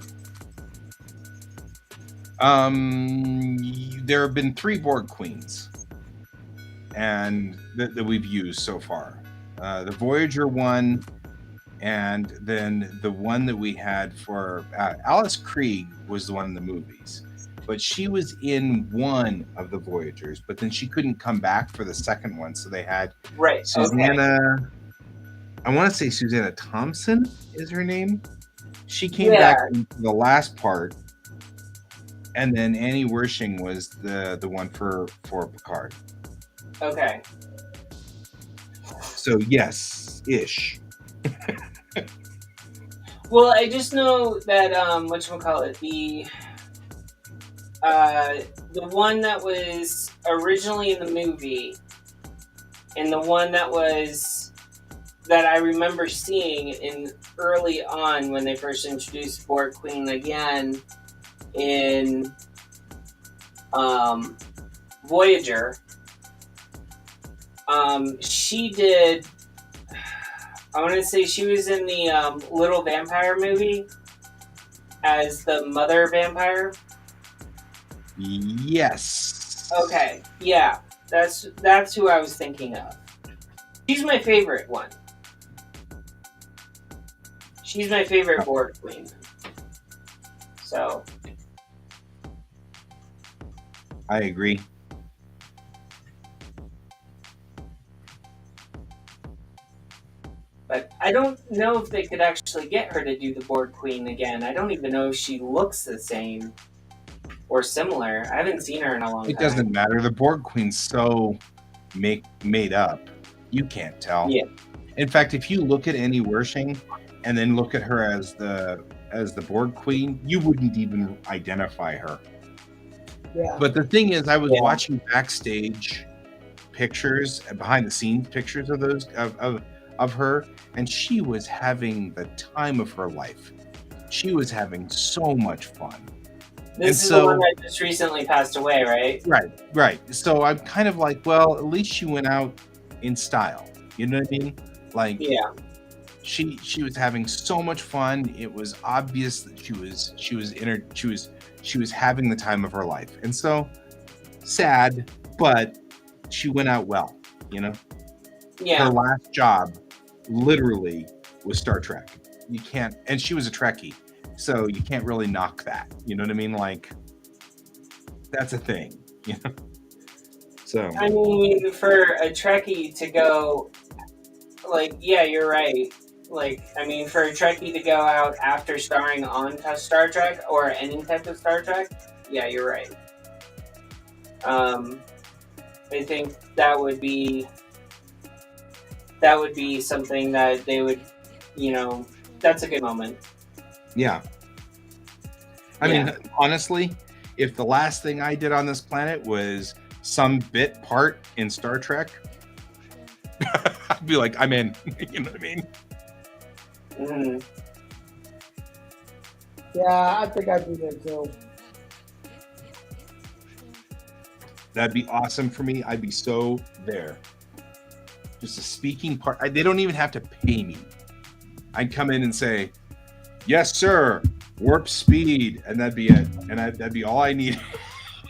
There have been 3 Borg Queens, and that we've used so far. The Voyager one, and then the one that we had for Alice Krieg was the one in the movies, but she was in one of the Voyagers, but then she couldn't come back for the second one, so they had Right. Susanna. Okay. I want to say Susanna Thompson is her name. She came Yeah. back in the last part, and then Annie Wershing was the one for Picard. Okay. So yes, ish. Well, I just know that whatchamacallit, the one that was originally in the movie, and the one that I remember seeing in early on when they first introduced Borg Queen again in Voyager. She did. I want to say she was in the Little Vampire movie as the mother vampire. Yes. Okay, yeah, that's who I was thinking of. She's my favorite one. She's my favorite Borg Queen. So I agree. but I don't know if they could actually get her to do the Borg Queen again. I don't even know if she looks the same or similar. I haven't seen her in a long time. It doesn't matter. The Borg Queen's so made up. You can't tell. Yeah. In fact, if you look at Annie Wershing and then look at her as the Borg Queen, you wouldn't even identify her. Yeah. But the thing is, I was watching backstage pictures, behind the scenes pictures of those of her, and she was having the time of her life. She was having so much fun. This is the one that just recently passed away, right? Right. So I'm kind of like, well, at least she went out in style. You know what I mean? Like, yeah, she was having so much fun. It was obvious that she was having the time of her life. And so sad, but she went out well, you know? Yeah. Her last job literally was Star Trek. You can't, and she was a Trekkie, so you can't really knock that. You know what I mean? Like, that's a thing, you know? So I mean, for a Trekkie to go, like, yeah, you're right. Like, I mean, for a Trekkie to go out after starring on Star Trek or any type of Star Trek, yeah, you're right. I think that would be something that they would, that's a good moment. yeah. I mean, honestly, if the last thing I did on this planet was some bit part in Star Trek, I'd be like, I'm in. You know what I mean? Mm-hmm. Yeah, I think I'd be there too. That'd be awesome for me. I'd be so there. Just a speaking part. They don't even have to pay me. I'd come in and say, yes, sir, warp speed. And that'd be it. And that'd be all I need.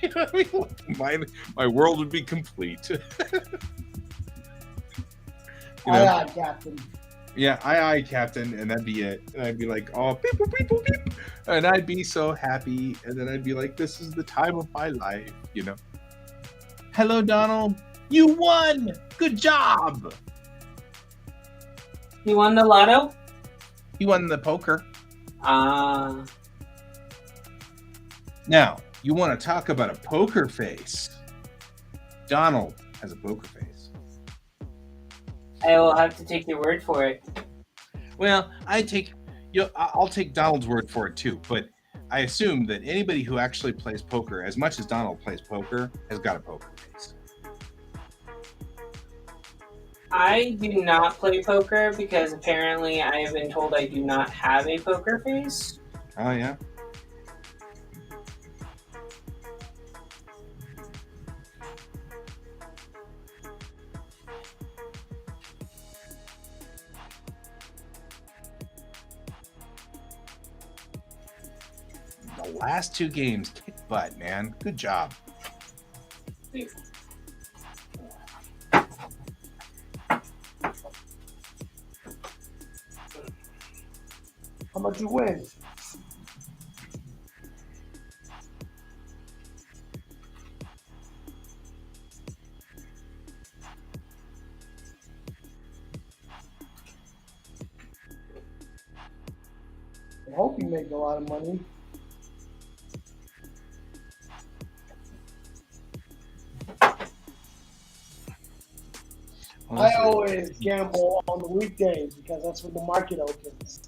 You know what I mean? My world would be complete. Aye, Captain. Yeah, aye, Captain. And that'd be it. And I'd be like, oh, beep, boop, beep, boop, beep. And I'd be so happy. And then I'd be like, this is the time of my life, you know? Hello, Donald. You won. Good job. You won the lotto? He won the poker. Ah. Now, You want to talk about a poker face? Donald has a poker face. I will have to take your word for it. Well, I'll take Donald's word for it too, but I assume that anybody who actually plays poker, as much as Donald plays poker, has got a poker face. I do not play poker because apparently I have been told I do not have a poker face. Oh yeah. The last two games kicked butt, man. Good job. How much you win? I hope you make a lot of money. I always gamble on the weekdays because that's when the market opens.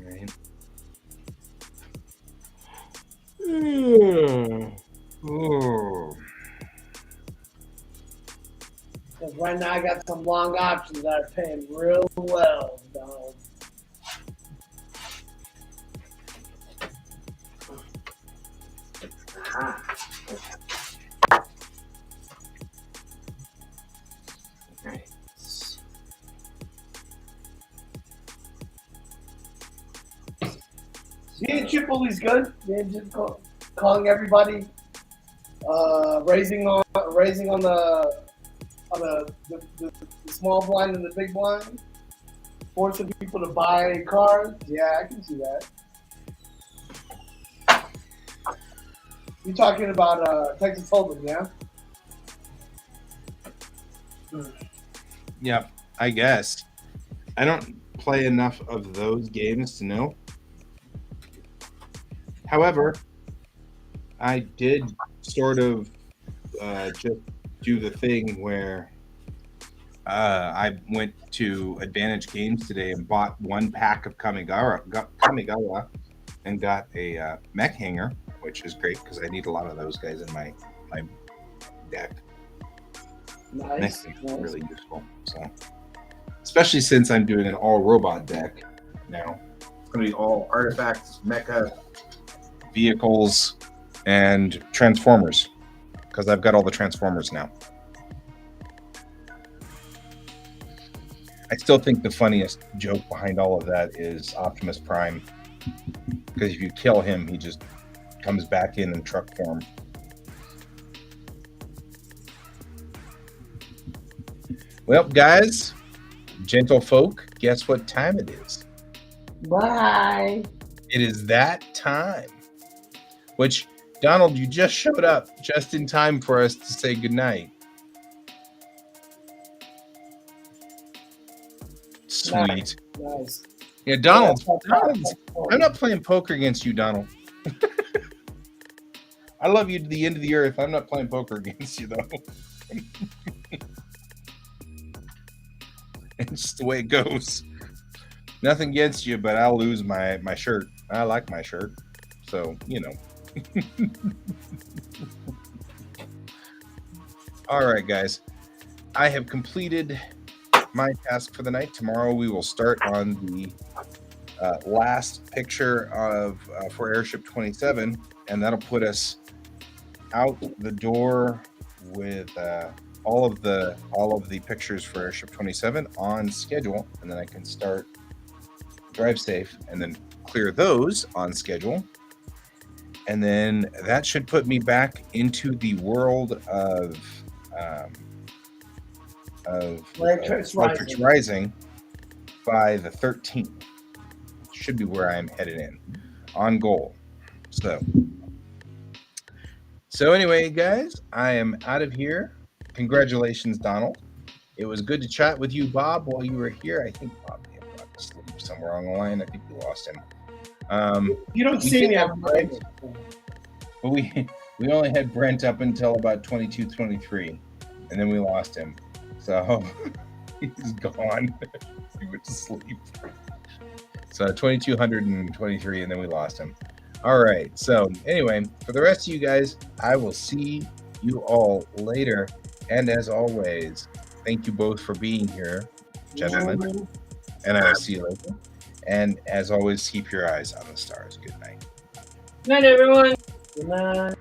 Right. Oh. Because right now I got some long options that are paying real well, Donald. Right. Me and Chipole's good. Me and just calling everybody, raising on the small blind and the big blind, forcing people to buy cars. Yeah, I can see that. You're talking about Texas Hold'em, yeah? Yeah, I guess. I don't play enough of those games to know. However, I did sort of just do the thing where I went to Advantage Games today and bought one pack of Kamigawa and got a mech hanger, which is great because I need a lot of those guys in my deck. Nice. Really useful. So, especially since I'm doing an all robot deck now, it's going to be all artifacts, mecha, vehicles, and transformers because I've got all the transformers now. I still think the funniest joke behind all of that is Optimus Prime, because if you kill him, he just comes back in truck form. Well, guys, gentle folk, guess what time it is? Bye. It is that time. Which, Donald, you just showed up just in time for us to say goodnight. Sweet. Nice. Yeah, Donald, I'm not playing poker against you, Donald. I love you to the end of the earth. I'm not playing poker against you, though. It's just the way it goes. Nothing against you, but I'll lose my shirt. I like my shirt. So, you know. All right, guys. I have completed my task for the night. Tomorrow we will start on the last picture of for Airship 27, and that'll put us out the door with all of the pictures for Airship 27 on schedule, and then I can start Drive Safe and then clear those on schedule. And then that should put me back into the world of Electrics Rising by the 13th. Should be where I'm headed in on goal. So anyway, guys, I am out of here. Congratulations, Donald. It was good to chat with you, Bob, while you were here. I think Bob may have gone to sleep somewhere on the line. I think we lost him. You don't see me. I'm But we only had Brent up until about 22, 23, and then we lost him. So he's gone. He went to sleep. So 2223, and then we lost him. All right. So anyway, for the rest of you guys, I will see you all later. And as always, thank you both for being here, gentlemen. And I will see you later. And as always, keep your eyes on the stars. Good night. Good night, everyone. Good night.